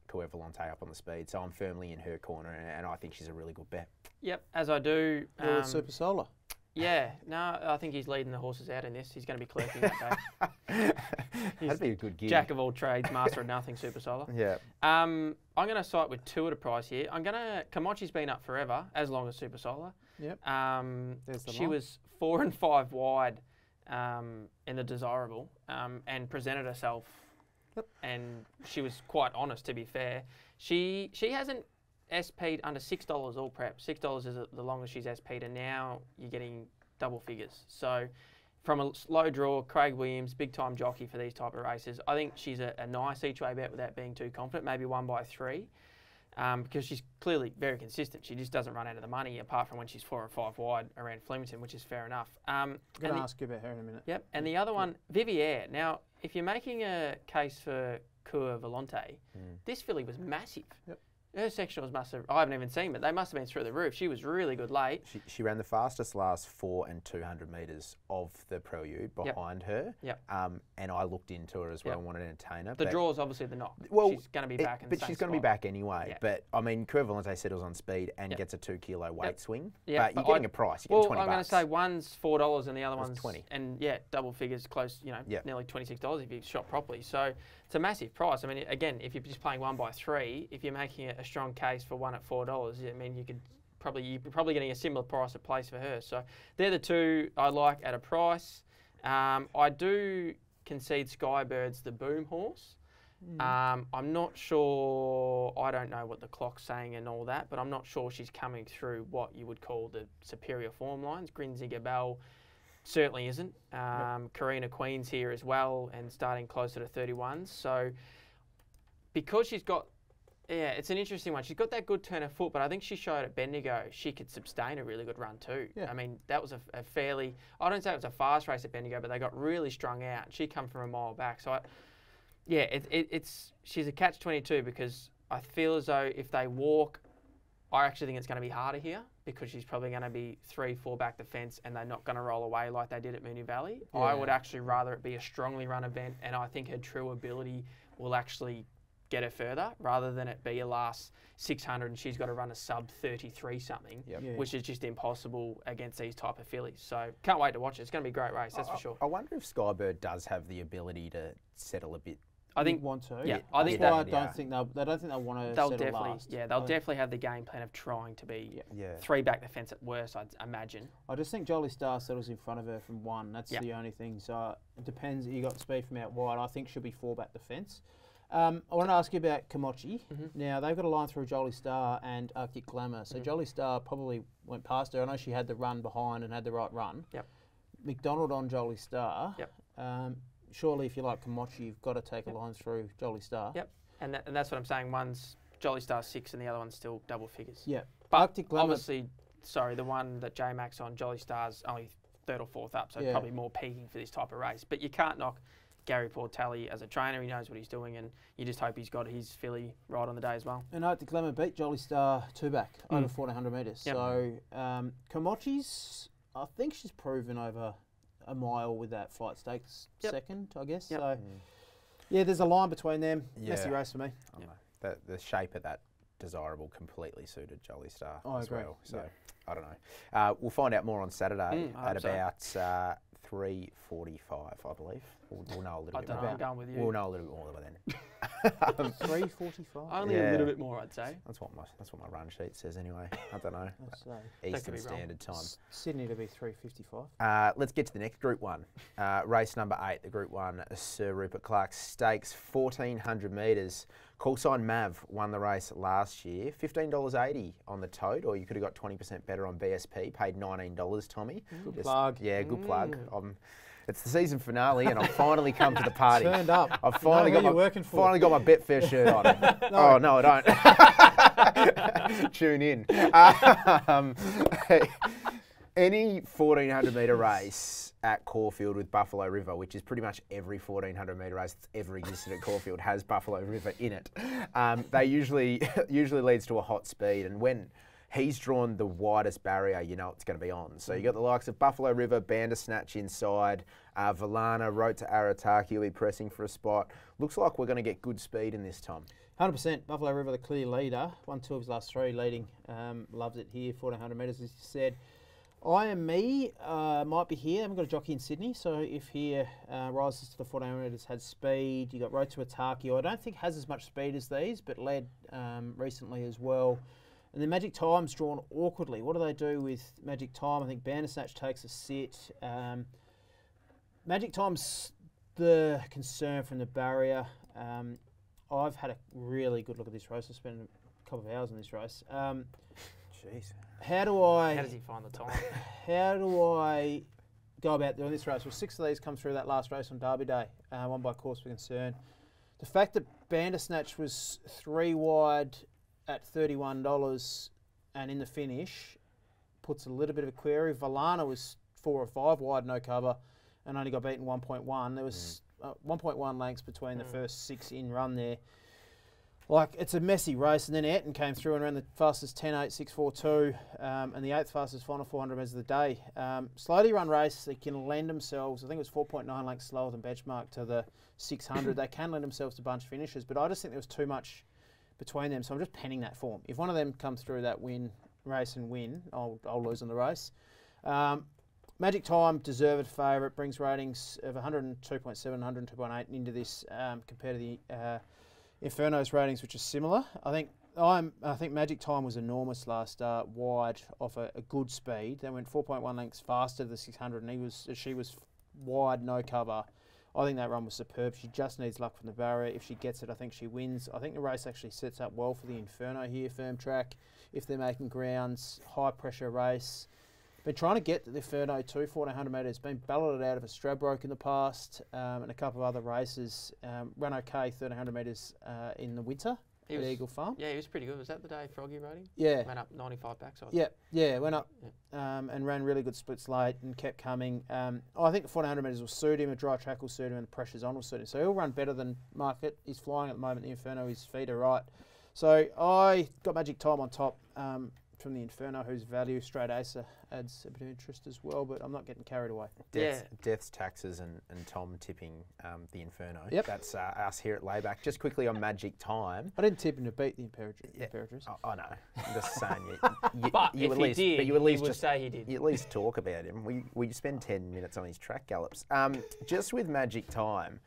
Cur Volante up on the speed, so I'm firmly in her corner, and I think she's a really good bet. Yep, as I do. Super Solar. Yeah, no, I think he's leading the horses out in this. He's going to be clerking that day. That'd be a good gig. Jack of all trades, master of nothing, super solar. Yeah. I'm going to side with 2 at a price here. Kamochi's been up forever, as long as super solar. Yep. She was 4 and 5 wide in the desirable and presented herself. Yep. And she was quite honest, to be fair. She hasn't SP'd under $6 all prep. $6 is the longest she's SP'd, and now you're getting double figures. So from a slow draw, Craig Williams, big time jockey for these type of races. I think she's a nice each way bet without being too confident, maybe 1 by 3. Because she's clearly very consistent. She just doesn't run out of the money, apart from when she's 4 and 5 wide around Flemington, which is fair enough. I'm going to ask you about her in a minute. Yep, and the other one, Vivier. Now, if you're making a case for Coeur Volonté, this filly was massive. Yep. Her sectionals must have, I haven't even seen, but they must have been through the roof. She was really good late. She ran the fastest last 4 and 200 metres of the prelude behind her. Yep. And I looked into her as well and wanted to entertain her. The draw's obviously the knock. Well, she's going to be back in the but same she's going to be spot. back anyway. Yeah. But, I mean, Coeur Volonté settles on speed and gets a 2 kilo weight swing. Yeah, but you're getting a price. You're getting $20. I'm going to say one's $4 and the other That's one's 20. And yeah, double figures, close, nearly $26 if you shot properly. So it's a massive price. I mean, again, if you're just playing 1 by 3, if you're making a strong case for one at $4, I mean, you're probably getting a similar price at place for her. So they're the 2 I like at a price. I do concede Skybird's the boom horse. I'm not sure, I don't know what the clock's saying and all that, but I'm not sure she's coming through what you would call the superior form lines. Grinzinger Bell certainly isn't. Karina Queen's here as well and starting closer to 31. So because she's got, it's an interesting one. She's got that good turn of foot, but I think she showed at Bendigo she could sustain a really good run too. Yeah. I mean, that was a fairly, I don't say it was a fast race at Bendigo, but they got really strung out. She come from a mile back. So she's a catch-22 because I feel as though if they walk, I actually think it's going to be harder here because she's probably going to be 3-4 back the fence and they're not going to roll away like they did at Moonee Valley. Yeah. I would actually rather it be a strongly run event, and I think her true ability will actually get her further rather than it be a last 600 and she's got to run a sub 33 something, which is just impossible against these type of fillies. So can't wait to watch it. It's going to be a great race, that's for sure. I wonder if Skybird does have the ability to settle a bit. I think want to. Yeah, I think I don't think they'll want to settle definitely, last. Yeah, they'll definitely have the game plan of trying to be 3 back the fence at worst, I'd imagine. I just think Jolly Star settles in front of her from 1. That's the only thing. So it depends. You got speed from out wide. I think she'll be 4 back the fence. I want to ask you about Kamochi. Now they've got a line through Jolly Star and Arctic Glamour. So Jolly Star probably went past her. I know she had the run behind and had the right run. Yep. McDonald on Jolly Star. Yep. Surely, if you like Kamochi, you've got to take a line through Jolly Star. Yep, and that's what I'm saying. One's Jolly Star 6 and the other one's still double figures. Yeah. But Arctic Glamour, obviously, the one that J-Max on, Jolly Star's only 3rd or 4th up, so probably more peaking for this type of race. But you can't knock Gary Portelli as a trainer. He knows what he's doing, and you just hope he's got his filly right on the day as well. And Arctic Glamour beat Jolly Star 2 back over 1,400 metres. Yep. So Kamochi's, I think she's proven over a mile with that Flight Stakes second, I guess. Yep. So, there's a line between them. Messy race for me. I know. The shape of that desirable completely suited Jolly Star I as agree. well. So, I don't know. We'll find out more on Saturday at about 3:45, I believe. We'll know a little bit more. I'm going with you. We'll know a little bit more by then. 3:45. Only a little bit more, I'd say. That's what my run sheet says anyway. I don't know. That Eastern could be wrong. Standard Time. Sydney to be 3:55. Let's get to the next Group 1. Race number 8, the Group 1 Sir Rupert Clarke Stakes, 1,400 metres. Call sign Mav won the race last year. $15.80 on the tote, or you could have got 20% better on BSP. Paid $19, Tommy. Good plug. Yeah, good plug. It's the season finale, and I've finally come to the party. Turned up. I've finally got my finally got my Betfair shirt on. Oh no, I don't. Tune in. Any 1,400 metre race at Caulfield with Buffalo River, which is pretty much every 1,400 metre race that's ever existed at Caulfield, has Buffalo River in it. They usually leads to a hot speed, and when he's drawn the widest barrier, you know it's going to be on. So you got the likes of Buffalo River, Bandersnatch inside, Valana, Road to Arataki will be pressing for a spot. Looks like we're going to get good speed in this, Tom. 100%. Buffalo River, the clear leader. 1-2 of his last 3 leading. Loves it here, 1,400 metres, as you said. I Am Me might be here. I haven't got a jockey in Sydney, so if here rises to the 1400 metres, had speed. You got Road to Ataki. I don't think has as much speed as these, but led recently as well. And then Magic Time's drawn awkwardly. What do they do with Magic Time? I think Bandersnatch takes a sit. Magic Time's the concern from the barrier. I've had a really good look at this race. I spent a couple of hours on this race. Jeez. How does he find the time? How do I go about doing this race? Well, 6 of these come through that last race on Derby Day, one by Course for Concern. The fact that Bandersnatch was 3 wide at $31 and in the finish puts a little bit of a query. Valana was 4 or 5 wide, no cover, and only got beaten 1.1. There was 1.1 lengths between the first 6 in run there. Like, it's a messy race, and then Ayrton came through and ran the fastest 10.8.642 and the 8th fastest final 400 metres of the day. Slowly run race, they can lend themselves, I think it was 4.9 lengths slower than benchmark to the 600. They can lend themselves to bunch finishes, but I just think there was too much between them, so I'm just penning that form. If one of them comes through that race and win, I'll lose on the race. Magic Time, deserved favourite, brings ratings of 102.7, 102.8 into this compared to the Inferno's ratings, which are similar. I think Magic Time was enormous last start, wide off a good speed. They went 4.1 lengths faster to the 600, and she was wide, no cover. I think that run was superb. She just needs luck from the barrier. If she gets it, I think she wins. I think the race actually sets up well for the Inferno here, firm track. If they're making grounds, high pressure race. Been trying to get the Inferno to 1400 metres. Been balloted out of a Stradbroke in the past and a couple of other races. Ran okay 1300 metres in the winter at Eagle Farm. Yeah, he was pretty good. Was that the day Froggy rode him? Yeah. Went up 95 backside. Yeah, went up and ran really good splits late and kept coming. I think the 1400 metres will suit him. A dry track will suit him and the pressure's on will suit him. So he'll run better than market. He's flying at the moment. The Inferno, his feet are right. So I got Magic Time on top. From the Inferno, whose value straight ace adds a bit of interest as well, but I'm not getting carried away. Deaths, Taxes and Tom tipping the Inferno. Yep. That's us here at Layback. Just quickly on Magic Time. I didn't tip him to beat the Imperatrice. I know. I'm just saying But you if at he least, did, but you at least he would just say he did. You at least talk about him. We spend 10 minutes on his track gallops. Just with Magic Time,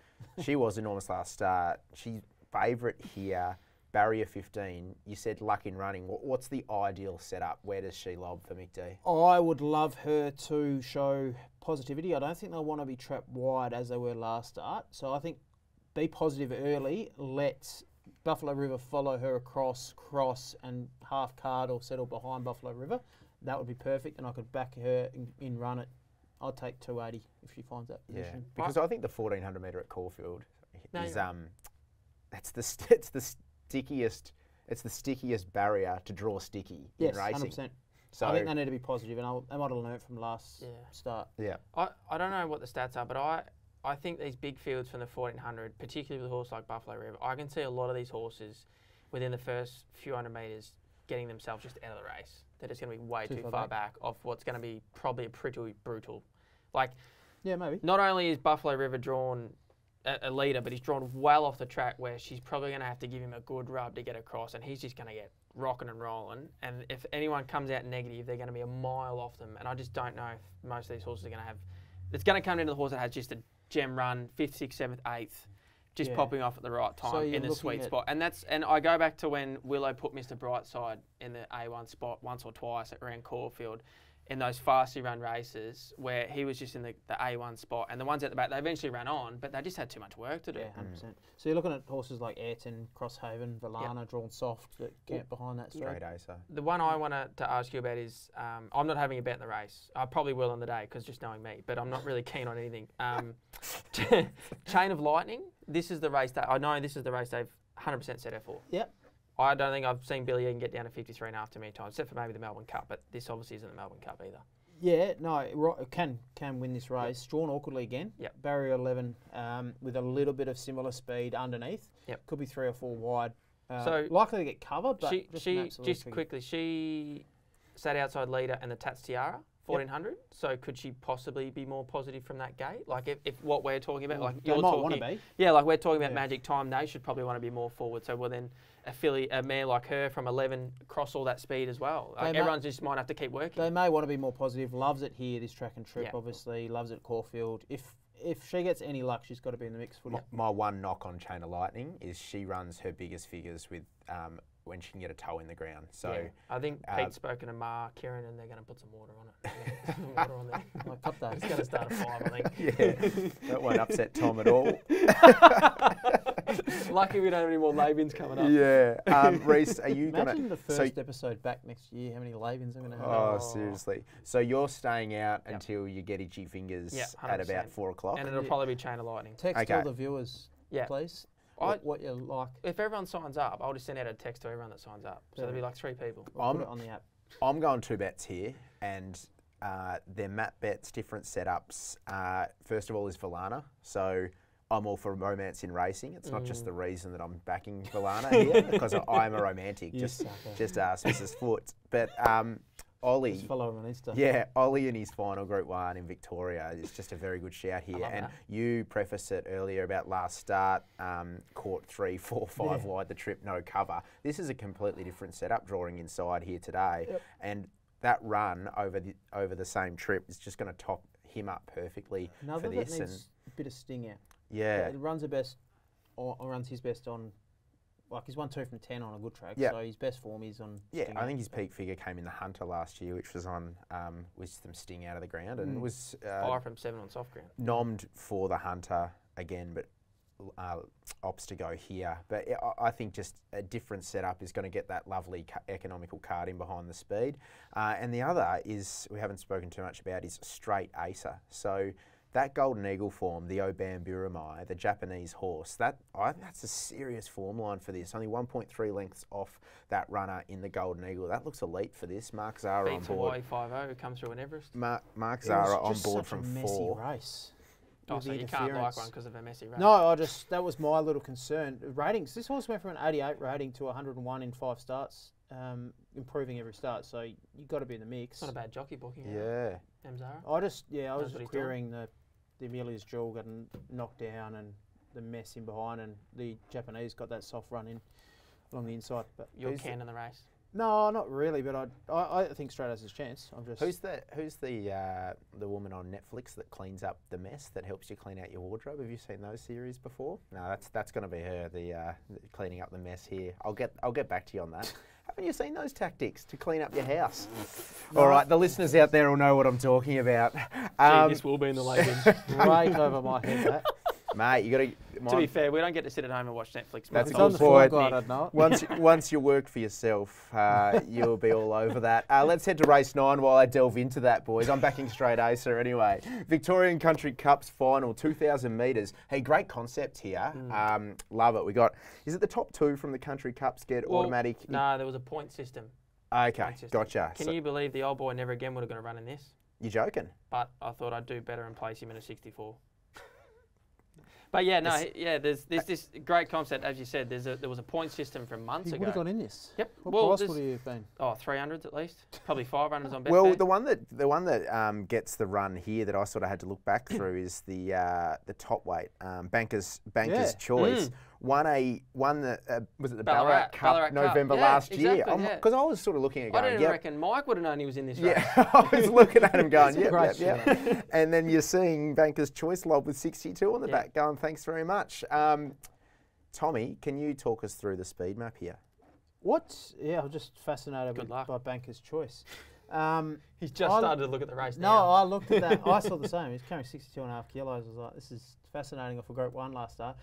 she was enormous last start. She's favourite here. Barrier 15, you said luck in running. What's the ideal setup? Where does she lob for Mick D? I would love her to show positivity. I don't think they'll want to be trapped wide as they were last start. So I think be positive early. Let Buffalo River follow her across, cross and half card or settle behind Buffalo River. That would be perfect, and I could back her in run it. I'd take 280 if she finds that position. Yeah, because I think the 1400 metre at Caulfield is it's the stickiest barrier to draw sticky in racing. 100%. So I think they need to be positive, and they might have learned from last start. Yeah. I don't know what the stats are, but I think these big fields from the 1400, particularly with a horse like Buffalo River, I can see a lot of these horses within the first few hundred metres getting themselves just out of the race. They're just going to be way too far back of what's going to be probably a pretty brutal. Yeah, maybe. Not only is Buffalo River drawn a leader, but he's drawn well off the track where she's probably going to have to give him a good rub to get across, and he's just going to get rocking and rolling. And if anyone comes out negative, they're going to be a mile off them. And I just don't know if most of these horses are going to have... It's going to come into the horse that has just a gem run, 5th, 6th, 7th, 8th, just popping off at the right time in the sweet spot. And I go back to when Willow put Mr. Brightside in the A1 spot once or twice around Caulfield, in those fastly run races where he was just in the A1 spot, and the ones at the back, they eventually ran on, but they just had too much work to do. Yeah, 100%. So you're looking at horses like Ayrton, Crosshaven, Valana, drawn soft, that get behind that straight. The one I want to ask you about is, I'm not having a bet in the race. I probably will on the day, because just knowing me, but I'm not really keen on anything. Chain of Lightning, this is the race that, I know this is the race they've 100% set her for. Yep. I don't think I've seen Billy Egan get down to 53.5 too many times, except for maybe the Melbourne Cup, but this obviously isn't the Melbourne Cup either. Yeah, no, can win this race. Yep. Drawn awkwardly again. Yep. Barrier 11 with a little bit of similar speed underneath. Yep. Could be 3 or 4 wide. So likely to get covered, but she quickly, she sat outside leader and the Tats Tiara 1400. So could she possibly be more positive from that gate? Like if what we're talking about, like They you're might talking, want to be. yeah, like we're talking about Yeah. Magic Time, they should probably want to be more forward. So well then a mare like her from 11 cross all that speed as well. Like everyone just might have to keep working. They may want to be more positive. Loves it here, this track and trip, Yeah. obviously. Loves it at Caulfield. If she gets any luck, she's got to be in the mix for you. My one knock on Chain of Lightning is she runs her biggest figures with when she can get a toe in the ground. So yeah. I think Pete's spoken to Ma, Kieran, and they're going to put some water on it. Some water on there. Like, top that. It's going to start at 5, I think. yeah, that won't upset Tom at all. Lucky we don't have any more lay-bins coming up. Yeah. Reece, are you going to... Imagine the first episode back next year, how many lay-ins I'm going to have. Oh, seriously. So you're staying out until you get itchy fingers at about 4 o'clock? And it'll probably be Chain of Lightning. Text all the viewers, please, what you like. If everyone signs up, I'll just send out a text to everyone that signs up. So there'll be like 3 people. I'll put it on the app. I'm going 2 bets here, and they're map bets, different setups. First of all is Valana. So I'm all for romance in racing. It's not just the reason that I'm backing Valana here, because I'm a romantic, just Mrs. Foot. But Ollie, just follow him on Insta. Yeah, Ollie in his final Group 1 in Victoria is just a very good shout here. And you prefaced it earlier about last start, caught 3, 4, 5 wide the trip, no cover. This is a completely different setup drawing inside here today. Yep. And that run over the same trip is just going to top him up perfectly for this. That needs a bit of sting out. Yeah. It runs runs his best on, like he's won 2 from 10 on a good track, so his best form is on sting I think his peak figure came in the Hunter last year, which was on with some sting out of the ground, and was 5 from 7 on soft ground. Nommed for the Hunter again, but opts to go here. But I think just a different setup is going to get that lovely economical card in behind the speed. And the other is, we haven't spoken too much about, is Straight Acer. So that Golden Eagle form, the Obamburamai, the Japanese horse, that's a serious form line for this. Only 1.3 lengths off that runner in the Golden Eagle. That looks elite for this. Mark Zara on board. Beats Hawaii 5-0, who comes through in Everest. Mark Zara on board from 4. Messy race. Oh, so you can't like one because of a messy race? No, that was my little concern. Ratings. This horse went from an 88 rating to 101 in 5 starts, improving every start. So you've got to be in the mix. It's not a bad jockey booking. Yeah. Zara. I was querying the Amelia's Jewel getting knocked down and the mess in behind, and the Japanese got that soft run in along the inside. But you're canning the race. No, not really, but I think Straight has his chance. Who's the woman on Netflix that cleans up the mess, that helps you clean out your wardrobe? Have you seen those series before? No, that's going to be her, the cleaning up the mess here. I'll get back to you on that. Haven't you seen those tactics to clean up your house? No. All right, the listeners out there will know what I'm talking about. This will be in the lay-in. Right over my head, that. Mate, you got to. To be fair, we don't get to sit at home and watch Netflix. That's on the floor, God, I'd know. Once you work for yourself, you'll be all over that. Let's head to race 9 while I delve into that, boys. I'm backing Straight Acer anyway. Victorian Country Cups final, 2,000 metres. Hey, great concept here. Love it. Is it the top 2 from the Country Cups get automatic? No, there was a point system. Okay, gotcha. Can you believe the old boy Never Again would have got a run in this? You're joking? But I thought I'd do better and place him in a 64. But there's this great concept, as you said. There was a point system from months ago. He would have gone in this. Yep. What price would he have been? Oh, 300s at least. Probably 500s on Betfair. Well, the one that gets the run here that I sort of had to look back through is the top weight, Banker's Choice. Won the was it the Ballarat Cup November last year? Because I was sort of looking at going, I didn't reckon Mike would have known he was in this race. Yeah, I was looking at him going, yep. And then you're seeing Banker's Choice lob with 62 on the back going, thanks very much. Tommy, can you talk us through the speed map here? I'm just fascinated by Banker's Choice. He's just started to look at the race now. No, I looked at that. I saw the same. He's carrying 62.5 kilos. I was like, this is fascinating off a Group 1 last start.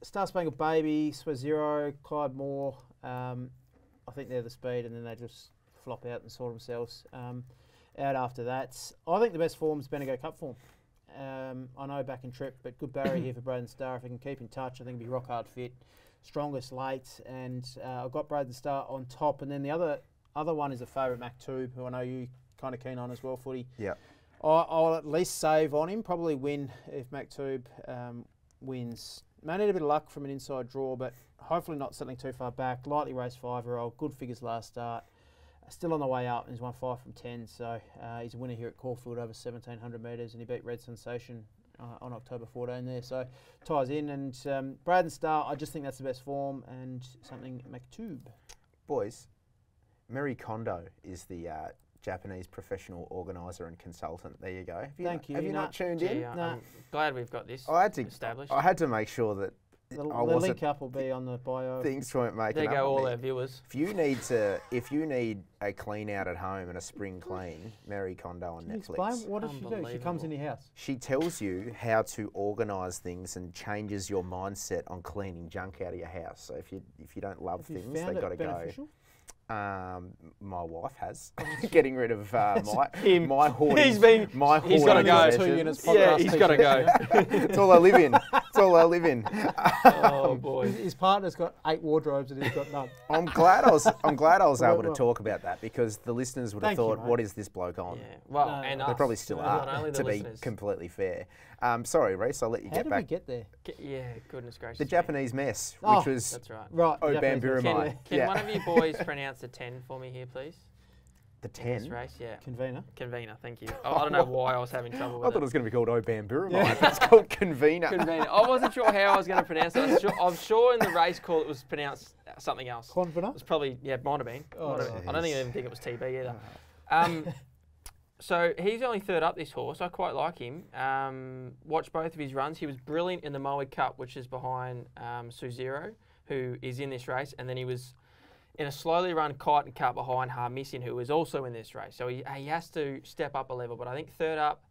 Star Spangled Baby, Swazero, Clyde Moore, I think they're the speed, and then they just flop out and sort themselves out after that. I think the best form is Bendigo Cup form. I know back in trip, but good barrier here for Braden Starr. If he can keep in touch, I think he'll be rock hard fit, strongest late, and I've got Braden Starr on top. And then the other one is a favourite, Maktub, who I know you kind of keen on as well, Footy. Yeah. I'll at least save on him, probably win if Maktub wins. May need a bit of luck from an inside draw, but hopefully not settling too far back. Lightly raced 5-year-old, good figures last start. Still on the way up. He's won 5 from 10, so he's a winner here at Caulfield over 1,700 metres, and he beat Red Sensation on October 14 there. So ties in, and Braden Star, I just think that's the best form, and something McTube. Boys, Mary Kondo is the Japanese professional organiser and consultant. There you go. Thank you. Have you not tuned in? I'm glad we've got this established. I had to make sure that the link up will be on the bio. Things weren't making There up. go all our viewers. If you need a clean out at home and a spring clean, Mary Kondo on Can you Netflix. explain? What does she do? She comes in your house. She tells you how to organise things and changes your mindset on cleaning junk out of your house. So if you don't love things, they've got to go. My wife has getting rid of my hoarding. He's got to go. 2 units. Yeah, he's got to go. It's all I live in. It's all I live in. Oh boy. His partner's got 8 wardrobes and he's got none. I'm glad I was able to talk about that, because the listeners would have thought, what is this bloke on? Yeah. Well, and they probably still are, not only the to listeners. be completely fair. Sorry, Reece, I'll let you How get did back. we get there? Yeah, goodness gracious. The Japanese mess, Oh, which was That's right. Right. Obamburamai. Can one of you boys pronounce the 10 for me here, please? the In this 10. race, yeah. Convener. Convener, thank you. I don't know why I was having trouble with I it. thought it was going to be called Obamburamai. It's called Convener. Convener. I wasn't sure how I was going to pronounce it. I'm sure in the race call it was pronounced something else. Convener. It was probably, might have been. Oh, Might have been. I don't even think it was TB either. So he's only third up, this horse. I quite like him. Watched both of his runs. He was brilliant in the Moe Cup, which is behind Suzero, who is in this race. And then he was in a slowly run kite and cut behind Harmissin, who is also in this race. So he has to step up a level. But I think third up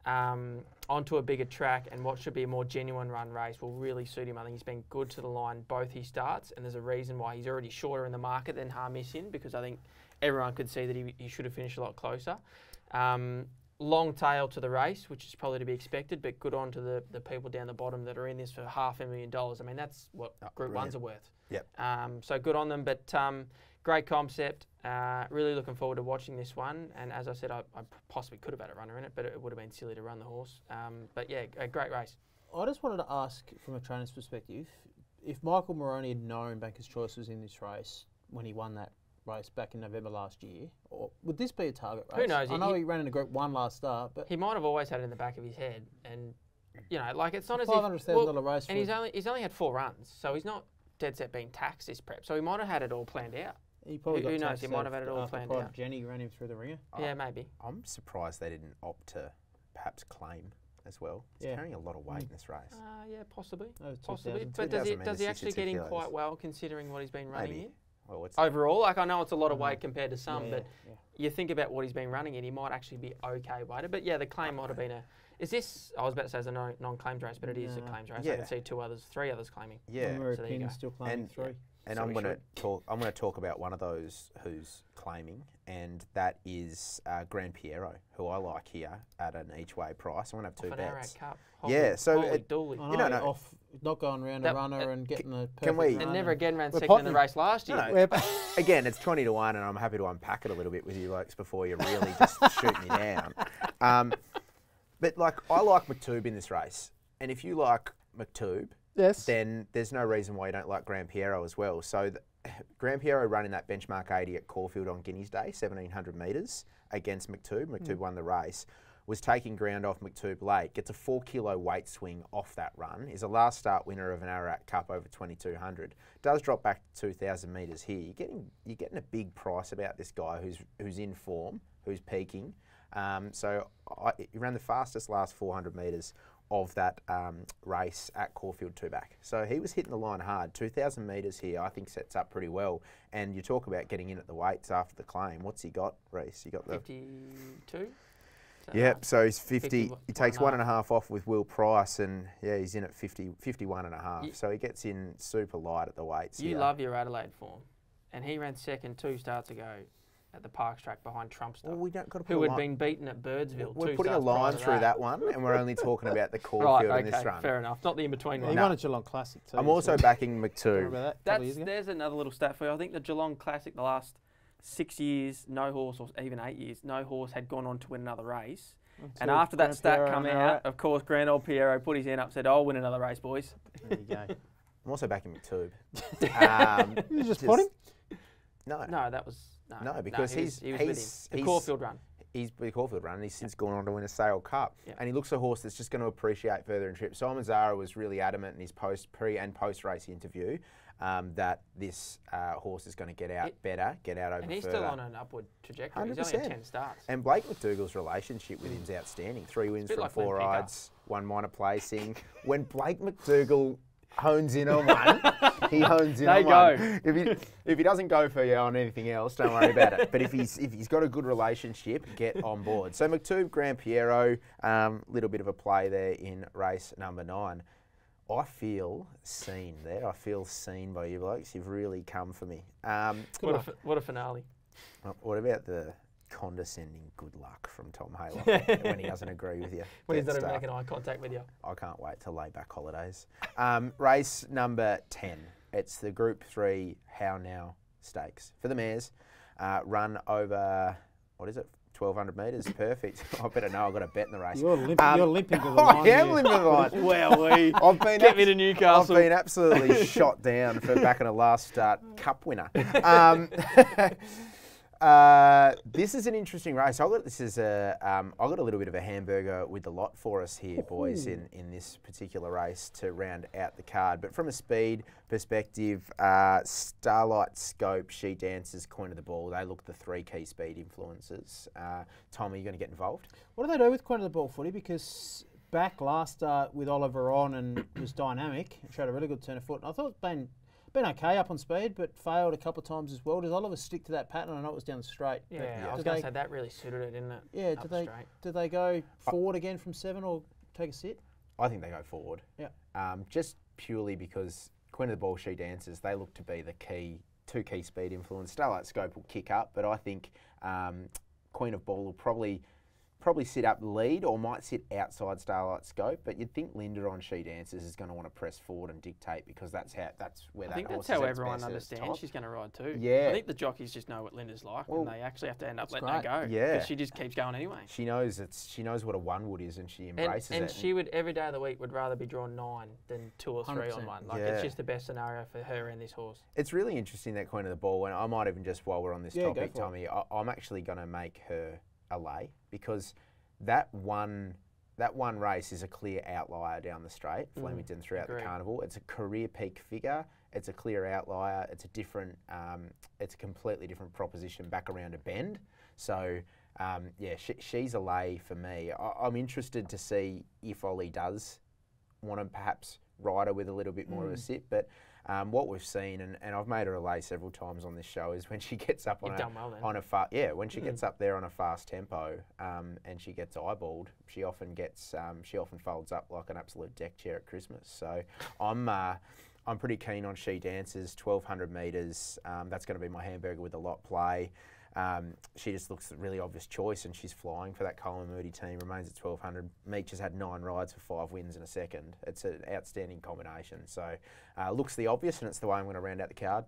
onto a bigger track and what should be a more genuine run race will really suit him. I think he's been good to the line both his starts, and there's a reason why he's already shorter in the market than Harmissin, because I think everyone could see that he should have finished a lot closer. Long tail to the race, which is probably to be expected, but good on to the people down the bottom that are in this for $500,000. I mean, that's what Group 1s are worth. Yep. So good on them, but great concept. Really looking forward to watching this one. And as I said, I possibly could have had a runner in it, but it would have been silly to run the horse. But yeah, a great race. I just wanted to ask, from a trainer's perspective, if Michael Moroney had known Banker's Choice was in this race when he won that race back in November last year, or would this be a target race? Who knows? I know he ran in a Group 1 last start, but he might have always had it in the back of his head, and like it's not as if $500,000 race. And he's only had 4 runs, so he's not dead set being taxed this prep. So he might have had it all planned out. He probably Who got knows? taxed He might have had it all after planned Private out. Jenny ran him through the ringer. Yeah, maybe. I'm surprised they didn't opt to perhaps claim as well. He's carrying a lot of weight in this race. Yeah, possibly. Oh, Possibly. 2000. But does he actually get in 2,000 quite well considering what he's been running in? Well, what's Overall, I know it's a lot of weight compared to some, Yeah, but you think about what he's been running in, he might actually be okay weighted. But yeah, the claim might have been is this, I was about to say it's a non-claims race, but it is a claims race. I can see 3 others claiming. Yeah. So there you go. Still claiming 3. And So I'm going to talk about one of those who's claiming, and that is Gran Piero, who I like here at an each way price. I'm going to have 2 bets. Cup. Off not going round a runner and getting the perfect run. And never again ran second in the race last year. No. Again, it's 20 to 1, and I'm happy to unpack it a little bit with you, blokes, before you really just shoot me down. But I like McTube in this race, and if you like McTube, then there's no reason why you don't like Gran Piero as well. So Gran Piero running that benchmark 80 at Caulfield on Guineas Day, 1,700 metres against McTube. McTube won the race. Was taking ground off McTube late, gets a 4 kilo weight swing off that run, is a last start winner of an Ararat Cup over 2,200. Does drop back to 2,000 metres here. You're getting a big price about this guy who's in form, who's peaking. He ran the fastest last 400 metres of that race at Caulfield 2-back. So he was hitting the line hard. 2,000 metres here, I think, sets up pretty well. And you talk about getting in at the weights after the claim. What's he got, Reece? You got the 52. Yep, so he's 50. He takes 1.5 1.5 off with Will Price, and he's in at 51.5. So he gets in super light at the weights. You love your Adelaide form, and he ran second 2 starts ago at the Parks track behind Trumpster, Well, we don't got to put who had been beaten at Birdsville. We're 2 putting a starts prior line to through that one, and we're only talking about the Caulfield in this run. Fair enough. Not the in-between one. He won a Geelong Classic too. I'm also backing Remember McTube. that a couple of years ago? There's another little stat for you. I think the Geelong Classic, the last 6 years, no horse, or even 8 years, no horse had gone on to win another race. And after that stat come out, of course, Grand Old Piero put his hand up, said, "I'll win another race, boys." There you go. I'm also backing McTube. You just put him? No. No, that was No, because he was with him. The Caulfield run. He's with the Caulfield run, and he's since gone on to win a Sale Cup. Yep. And he looks a horse that's just going to appreciate further in trip. Simon Zara was really adamant in his pre and post race interview that this horse is going to get out better, get out over And he's further. still on an upward trajectory. 100%. He's only had 10 starts. And Blake McDougall's relationship with him's outstanding. 3 wins from like 4 Glenn Picker. rides, 1 minor placing. When Blake McDougall hones in on one, he hones in on one. If he doesn't go for you on anything else, don't worry about it. But if he's got a good relationship, get on board. So McTube, Grand Piero, little bit of a play there in race number 9. I feel seen there. I feel seen by you blokes. You've really come for me. What a finale. What about the condescending good luck from Tom Haylock when he doesn't agree with you? When he's not even making eye contact with you. I can't wait to lay back holidays. Race number 10. It's the Group 3 How Now Stakes. For the mares, run over, 1,200 metres. Perfect. I better know I've got a bet in the race. You're limping to the line. I am limping to the line. Get me to Newcastle. I've been absolutely shot down for back in a last start cup winner. This is an interesting race. I got a little bit of a hamburger with the lot for us here, boys, in this particular race to round out the card. But from a speed perspective, Starlight, Scope, She Dances, Coin of the Ball, they look the 3 key speed influences. Tom, are you going to get involved? What do they do with Coin of the Ball footy? Because back last start with Oliver on and was dynamic, showed a really good turn of foot. And I thought it's been okay up on speed, but failed a couple of times as well. Does Oliver stick to that pattern? I know it was down the straight. Yeah, I was going to say that really suited it, didn't it? Yeah, do they go forward again from 7 or take a sit? I think they go forward. Yeah. Just purely because Queen of the Ball, She Dances, they look to be the 2 key speed influence. Starlight Scope will kick up, but I think Queen of Ball will probably sit up lead or might sit outside Starlight Scope, but you'd think Linda on She Dances is going to want to press forward and dictate because that's where that horse is. I think that's how everyone understands she's going to ride too. Yeah. I think the jockeys just know what Linda's like and they actually have to end up letting her go. Yeah. Because she just keeps going anyway. She knows what a 1 is and she embraces it. And she would, every day of the week, would rather be drawn 9 than 2 or 3 on 1. Like, it's just the best scenario for her and this horse. It's really interesting, that Queen of the Ball, and I might even just, while we're on this topic, Tommy, I'm actually going to make her a lay because that one race is a clear outlier down the straight, Flemington throughout the carnival. It's a career peak figure. It's a clear outlier. It's a completely different proposition back around a bend. So, she's a lay for me. I'm interested to see if Ollie does want to perhaps ride her with a little bit more of a sit, but what we've seen, and I've made her a lay several times on this show, is when she gets up when she gets up there on a fast tempo, and she gets eyeballed, she often folds up like an absolute deck chair at Christmas. So I'm pretty keen on She Dances, 1,200 metres. That's going to be my hamburger with a lot play. She just looks a really obvious choice, and she's flying for that Coleman Moody team. Remains at 1,200. Meech has had 9 rides for 5 wins in a second. It's an outstanding combination. So looks the obvious, and it's the way I'm going to round out the card.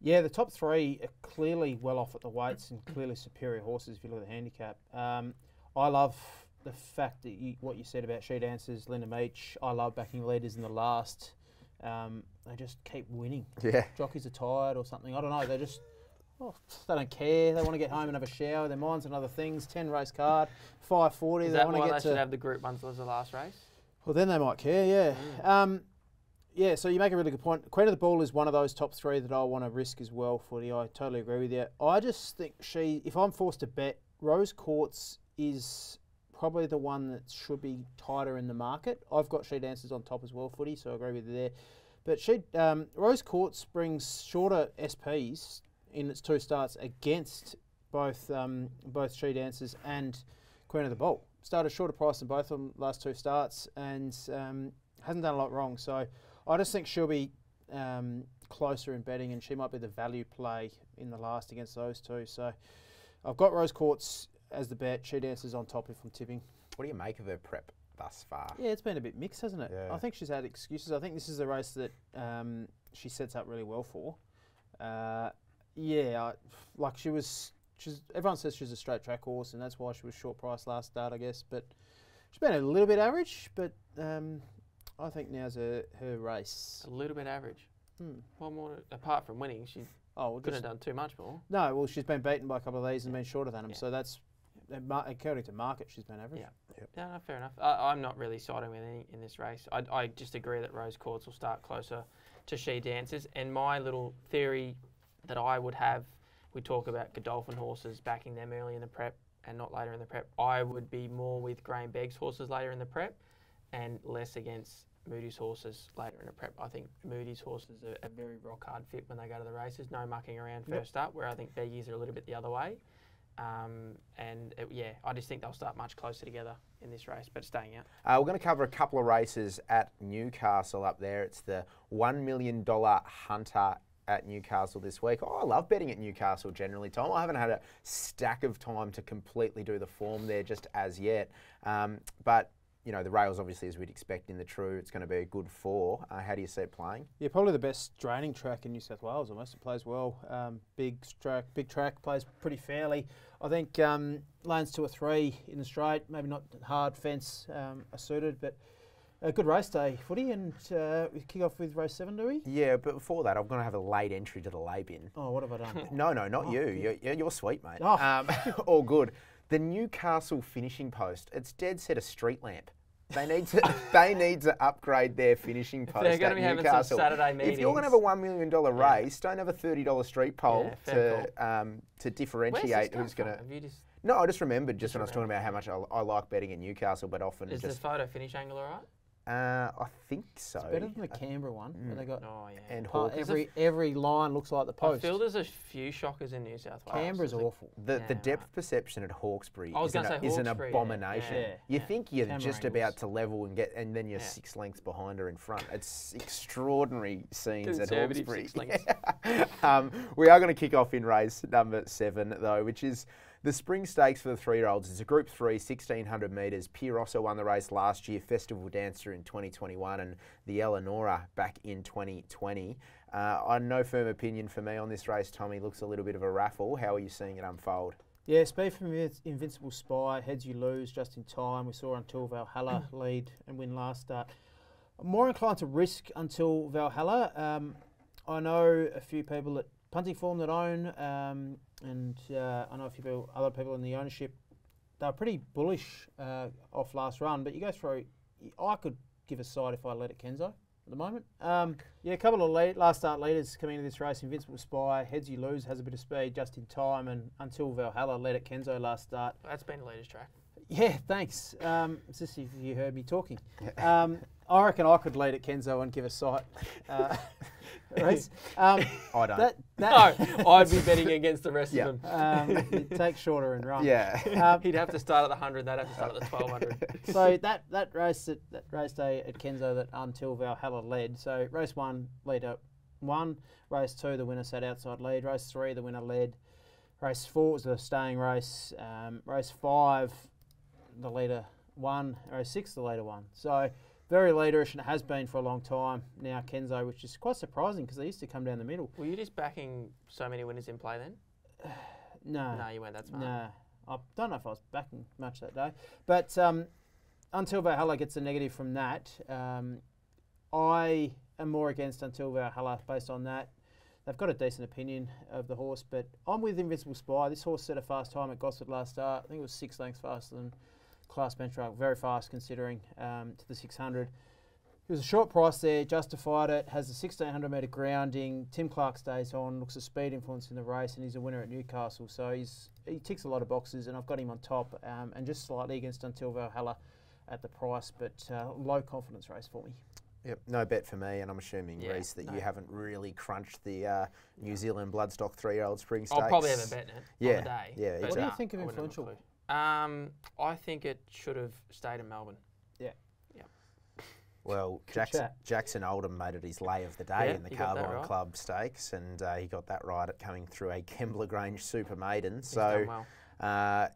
Yeah, the top 3 are clearly well off at the weights and clearly superior horses if you look at the handicap. I love the fact that what you said about She Dances, Linda Meech. I love backing leaders in the last. They just keep winning. Yeah. Jockeys are tired or something. I don't know. They don't care. They want to get home and have a shower. Their mind's on other things. 10 race card, 540. Is that why they should have the Group 1s as the last race? Well, then they might care, yeah. So you make a really good point. Queen of the Ball is one of those top 3 that I want to risk as well, footy. I totally agree with you. I just think if I'm forced to bet, Rose Quartz is probably the one that should be tighter in the market. I've got She Dances on top as well, footy, so I agree with you there. But Rose Quartz brings shorter SPs in its 2 starts against both She Dances and Queen of the Ball. Started shorter price than both of them last 2 starts and hasn't done a lot wrong. So I just think she'll be closer in betting, and she might be the value play in the last against those 2. So I've got Rose Quartz as the bet. She Dances on top if I'm tipping. What do you make of her prep thus far? Yeah, it's been a bit mixed, hasn't it? Yeah. I think she's had excuses. I think this is a race that she sets up really well for. Everyone says she's a straight track horse, and that's why she was short price last start, I guess. But she's been a little bit average, but I think now's her race. A little bit average. One more, apart from winning, Oh, well, Couldn't have done too much more. no. Well, she's been beaten by a couple of these and been shorter than them. So that's according to market, she's been average. Yeah. Yeah, no, fair enough. I'm not really siding with any in this race. I just agree that Rose Quartz will start closer to She Dances. And my little theory that I would have, we talk about Godolphin horses, backing them early in the prep and not later in the prep. I would be more with Graham Begg's horses later in the prep and less against Moody's horses later in the prep. I think Moody's horses are a very rock hard fit when they go to the races. No mucking around first up, where I think Beggies are a little bit the other way. I just think they'll start much closer together in this race, but staying out. We're going to cover a couple of races at Newcastle up there. It's the $1 million Hunter at Newcastle this week. I love betting at Newcastle generally, Tom. I haven't had a stack of time to completely do the form there just as yet. But you know, the rails obviously, as we'd expect in the True, it's going to be a good 4. How do you see it playing? Yeah, probably the best draining track in New South Wales. Almost, it plays well. Big track, plays pretty fairly. I think lanes 2 or 3 in the straight, maybe not hard fence are suited, but a good race day footy. And we kick off with race 7, do we? Yeah, but before that, I'm going to have a late entry to the lay bin. Oh, what have I done? No, not you. You're sweet, mate. Oh. All good. The Newcastle finishing post, it's dead set a street lamp. They need to upgrade their finishing post. They're going to be Newcastle. having some Saturday meetings. If you're going to have a $1 million race, don't have a $30 street pole to differentiate who's going to. No, I just remembered when I was talking about how much I like betting at Newcastle, but often is the photo finish angle all right? I think so. It's better than the Canberra one. Where they got and every line looks like the post. I feel there's a few shockers in New South Wales. Canberra's awful. The depth perception at Hawkesbury is an Hawkesbury, abomination. yeah. You think you're Camera just angles. about to level and then you're 6 lengths behind her in front. It's extraordinary scenes at Conservative Hawkesbury. 6 lengths. We are going to kick off in race number 7 though, which is the Spring Stakes for the 3-year-olds. It's a Group 3, 1,600 metres. Pierosso won the race last year, Festival Dancer in 2021, and the Eleonora back in 2020. No firm opinion for me on this race, Tommy. Looks a little bit of a raffle. How are you seeing it unfold? Yeah, speed from Invincible Spy, heads you lose just in time. We saw Until Valhalla lead and win last start. I'm more inclined to risk Until Valhalla. I know a few people at punting form that own, and I know a few other people in the ownership. They're pretty bullish off last run, but you go through. I could give a side if I led at Kenzo at the moment. A couple of last start leaders coming into this race. Invincible Spy, heads you lose, has a bit of speed just in time, and Until Valhalla led at Kenzo last start. That's been the leader's track. Yeah, thanks. It's just if you heard me talking. I reckon I could lead at Kenzo and give a sight race. I don't. No, I'd be betting against the rest of them. You'd take shorter and run. Yeah. He'd have to start at the 100, they'd have to start at the 1200. So that race day at Kenzo that Until Valhalla led. So race 1, leader 1. Race 2, the winner sat outside lead. Race 3, the winner led. Race 4 was a staying race. Race 5, the leader won. Race 6, the leader won. So very leaderish, and it has been for a long time now, Kenzo, which is quite surprising because they used to come down the middle. Were you just backing so many winners in play then? No. No, you weren't that smart. No. I don't know if I was backing much that day. But Until Valhalla gets a negative from that. I am more against Until Valhalla based on that. They've got a decent opinion of the horse, but I'm with Invincible Spy. This horse set a fast time at Gosford last start. I think it was 6 lengths faster than class benchmark. Very fast considering to the 600. It was a short price there, justified it, has a 1,600 metre grounding. Tim Clarke stays on, looks a speed influence in the race, and he's a winner at Newcastle. So he ticks a lot of boxes, and I've got him on top, and just slightly against Until Valhalla at the price, but low confidence race for me. Yep, no bet for me, and I'm assuming, Reece, that you haven't really crunched the New Zealand Bloodstock 3-year-old Spring Stakes. I'll probably have a bet in it on the day. Yeah, What do you think of Influential? I think it should have stayed in Melbourne. Yeah. Well, Jackson Oldham made it his lay of the day in the Carbine Club Stakes, and he got that right at coming through a Kembla Grange Super Maiden. So,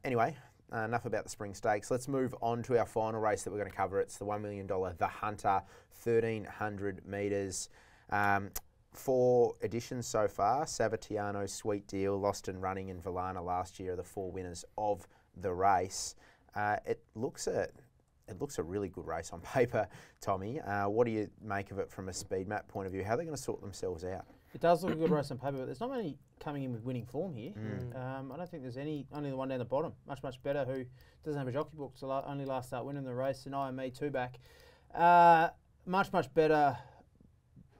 anyway, enough about the Spring Stakes. Let's move on to our final race that we're going to cover. It's the $1 million, the Hunter, 1,300 metres. 4 editions so far. Savatiano, Sweet Deal, Lost and Running, and Valana last year are the 4 winners of the race. It looks a really good race on paper, Tommy. What do you make of it from a speed map point of view? How are they going to sort themselves out? It does look a good race on paper, but there's not many coming in with winning form here. I don't think there's any, only the one down the bottom, much better, who doesn't have a jockey book, so only last start winning the race, and IME 2 back. Much better.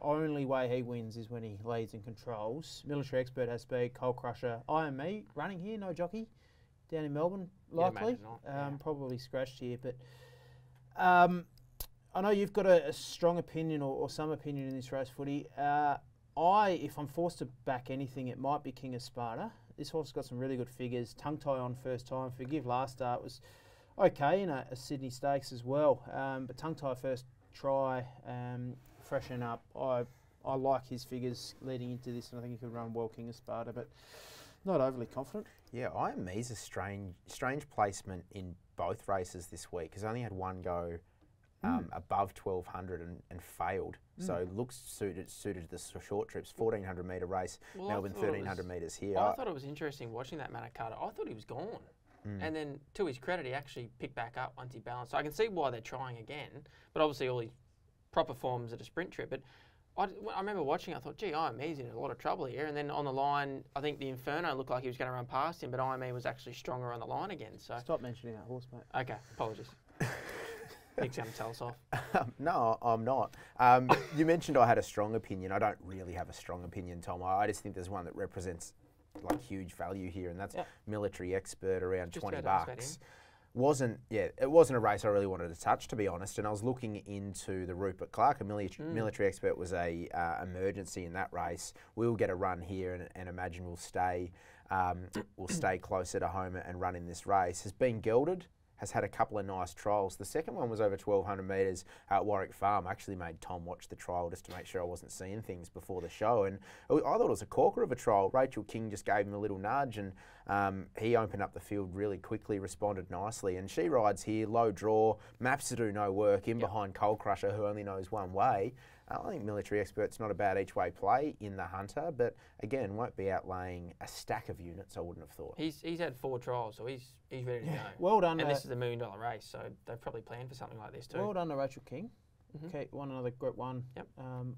Only way he wins is when he leads and controls. Military Expert has speed, Coal Crusher. IME running here, no jockey, down in Melbourne, likely. Probably scratched here, but I know you've got a strong opinion or some opinion in this race, Footy. If I'm forced to back anything, it might be King of Sparta. This horse has got some really good figures. Tongue tie on first time. Forgive last start was okay in a Sydney Stakes as well. But tongue tie first try, freshen up. I like his figures leading into this, and I think he could run well King of Sparta, but not overly confident. Yeah, IME's a strange placement in both races this week, because I only had one go above 1200 and failed. So looks suited to the short trips. 1400 metre race, Melbourne 1300 metres here. I thought it was interesting watching that Manakata. I thought he was gone. And then, to his credit, he actually picked back up once he balanced. So I can see why they're trying again, but obviously all his proper forms at a sprint trip. But I remember watching, I thought, gee, IME's in a lot of trouble here. And then on the line, I think the Inferno looked like he was going to run past him, but IME was actually stronger on the line again. So Stop mentioning that horse, mate. Okay, apologies. Nick's going to tell us off. No, I'm not. You mentioned I had a strong opinion. I don't really have a strong opinion, Tom. I just think there's one that represents like huge value here, and that's Military Expert around Just $20. it Wasn't a race I really wanted to touch, to be honest. And I was looking into the Rupert Clarke. Military Expert was a emergency in that race. We'll get a run here, and imagine we'll stay closer to home and run in this race. Has been gelded. Has had a couple of nice trials. The second one was over 1200 metres at Warwick Farm. I actually made Tom watch the trial just to make sure I wasn't seeing things before the show. And I thought it was a corker of a trial. Rachel King just gave him a little nudge, and he opened up the field really quickly, responded nicely. And she rides here, low draw, maps to do no work, in behind Coal Crusher, who only knows one way. I think Military Expert's not a bad each-way play in the Hunter, but again, won't be outlaying a stack of units, I wouldn't have thought. He's had 4 trials, so he's ready to go. Well done. And this is a $1 million race, so they've probably planned for something like this too. Well done to Rachel King. Okay, won another Group 1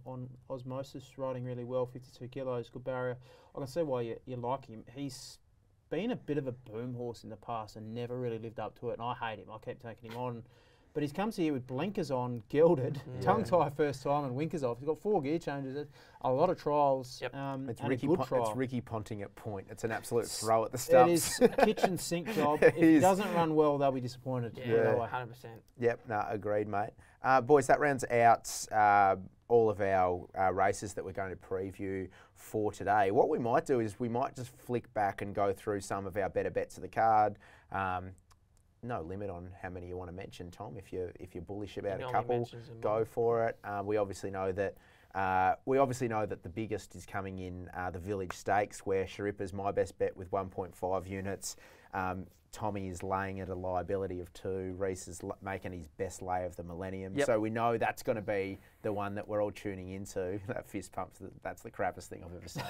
on Osmosis, riding really well, 52 kilos, good barrier. I can see why you like him. He's been a bit of a boom horse in the past and never really lived up to it, and I hate him. I keep taking him on. But he's comes here with blinkers on, gelded, tongue tie first time, and winkers off. He's got 4 gear changes, a lot of trials, and a good trial. It's Ricky Ponting at point. It's an absolute throw at the stumps. It is kitchen sink job. If he doesn't run well, they'll be disappointed. Yeah, 100%. Yep, no, agreed, mate. Boys, that rounds out all of our races that we're going to preview for today. What we might do is we might just flick back and go through some of our better bets of the card. No limit on how many you want to mention, Tom. If you're bullish about a couple, go for it. We obviously know that the biggest is coming in the Village Stakes, where Sharippa's my best bet with 1.5 units. Tommy is laying at a liability of 2. Reece is making his best lay of the Millennium. So we know that's going to be the one that we're all tuning into. That fist pump, that's the crappiest thing I've ever seen.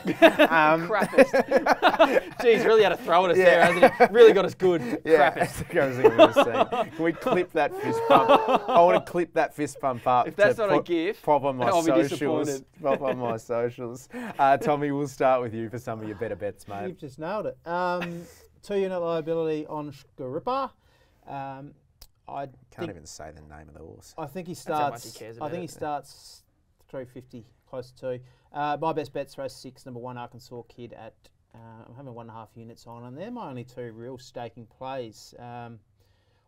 Crappiest. Geez, really had to throw at us there, hasn't he? Really got us good. Yeah, Crappiest. that's the crappiest thing I've ever seen. Can we clip that fist pump? I want to clip that fist pump up. If that's not a GIF, pop on my I'll be socials. disappointed. Pop on my socials. Tommy, we'll start with you for some of your better bets, mate. You've just nailed it. 2-unit liability on Rupert. I can't even say the name of the horse. I think he That's how much starts. he cares I about think he it. starts 350, close to 2. My best bet's race 6, number 1 Arkansas Kid at. I'm having 1.5 units on, and they're my only 2 real staking plays.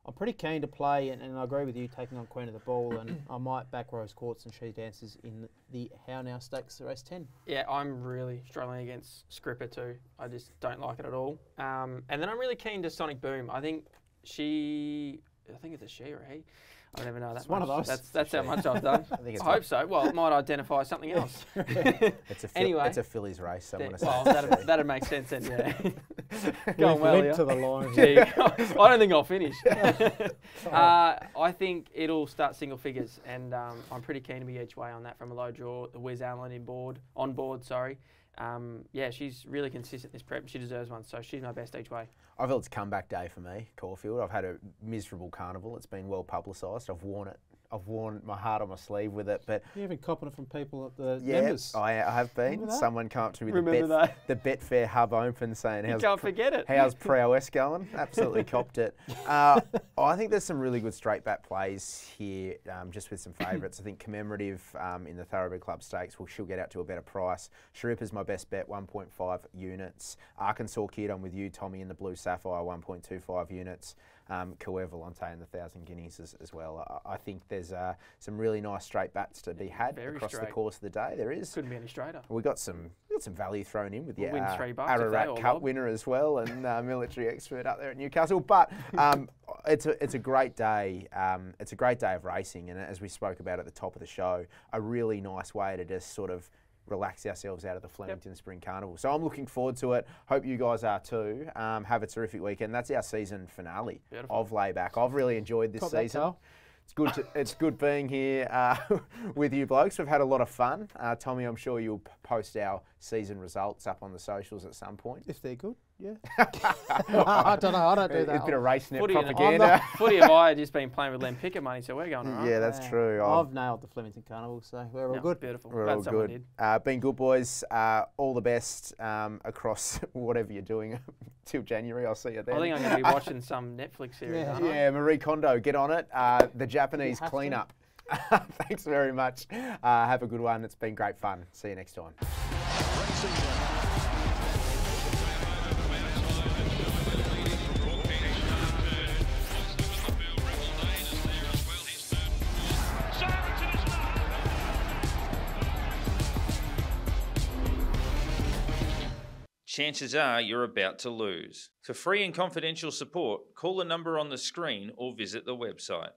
I'm pretty keen to play, and I agree with you, taking on Queen of the Ball, and I might back Rose Quartz and She Dances in the How Now Stakes, race 10. Yeah, I'm really struggling against Scripper too. I just don't like it at all. And then I'm really keen to Sonic Boom. I think it's a she or a he. I never know that. It's one of those. That's how much I've done. I hope so. Well, it might identify something else. Anyway, it's a fillies race. So I'm well, that'd make sense then. Yeah. Going well, to the line. I don't think I'll finish. I think it'll start single figures, and I'm pretty keen to be each way on that from a low draw. The Wiz Allen on board. Yeah, she's really consistent this prep. She deserves one, so she's my best each way. I feel it's comeback day for me, Caulfield. I've had a miserable carnival. It's been well publicised. I've worn it I've worn my heart on my sleeve with it. But You've been copping it from people at the yeah, members. I have been. Remember that? Someone come up to me Remember the Betfair Hub Open saying, You can't forget it. how's prowess going? Absolutely copped it. I think there's some really good straight bat plays here, just with some favourites. I think Commemorative in the Thoroughbred Club Stakes, she'll get out to a better price. Sharippa's my best bet, 1.5 units. Arkansas Kid, I'm with you, Tommy, in the Blue Sapphire, 1.25 units. Coeur Volante and the 1,000 Guineas as well. I think there's some really nice straight bats to be had across the course of the day. There is. Couldn't be any straighter. We got some value thrown in with the We'll win $3 Ararat Cup winner as well, and military expert up there at Newcastle. But it's a great day. It's a great day of racing, and as we spoke about at the top of the show, a really nice way to just sort of relax ourselves out of the Flemington Spring Carnival. So I'm looking forward to it. Hope you guys are too. Have a terrific weekend. That's our season finale of Layback. I've really enjoyed this season. It's good being here with you blokes. We've had a lot of fun. Tommy, I'm sure you'll post our season results up on the socials at some point. If they're good, yeah. I don't know. I don't do that. A bit of RaceNet propaganda. Footy and I have just been playing with Len Pickett money, so we're going all right. Yeah, that's true. I've nailed the Flemington Carnival, so we're all good. Beautiful. We're all good. Been good, boys. All the best across whatever you're doing till January. I'll see you then. I think I'm going to be watching some Netflix series. Yeah, Marie Kondo, get on it. The Japanese cleanup. Thanks very much. Have a good one. It's been great fun. See you next time. Chances are you're about to lose. For free and confidential support, call the number on the screen or visit the website.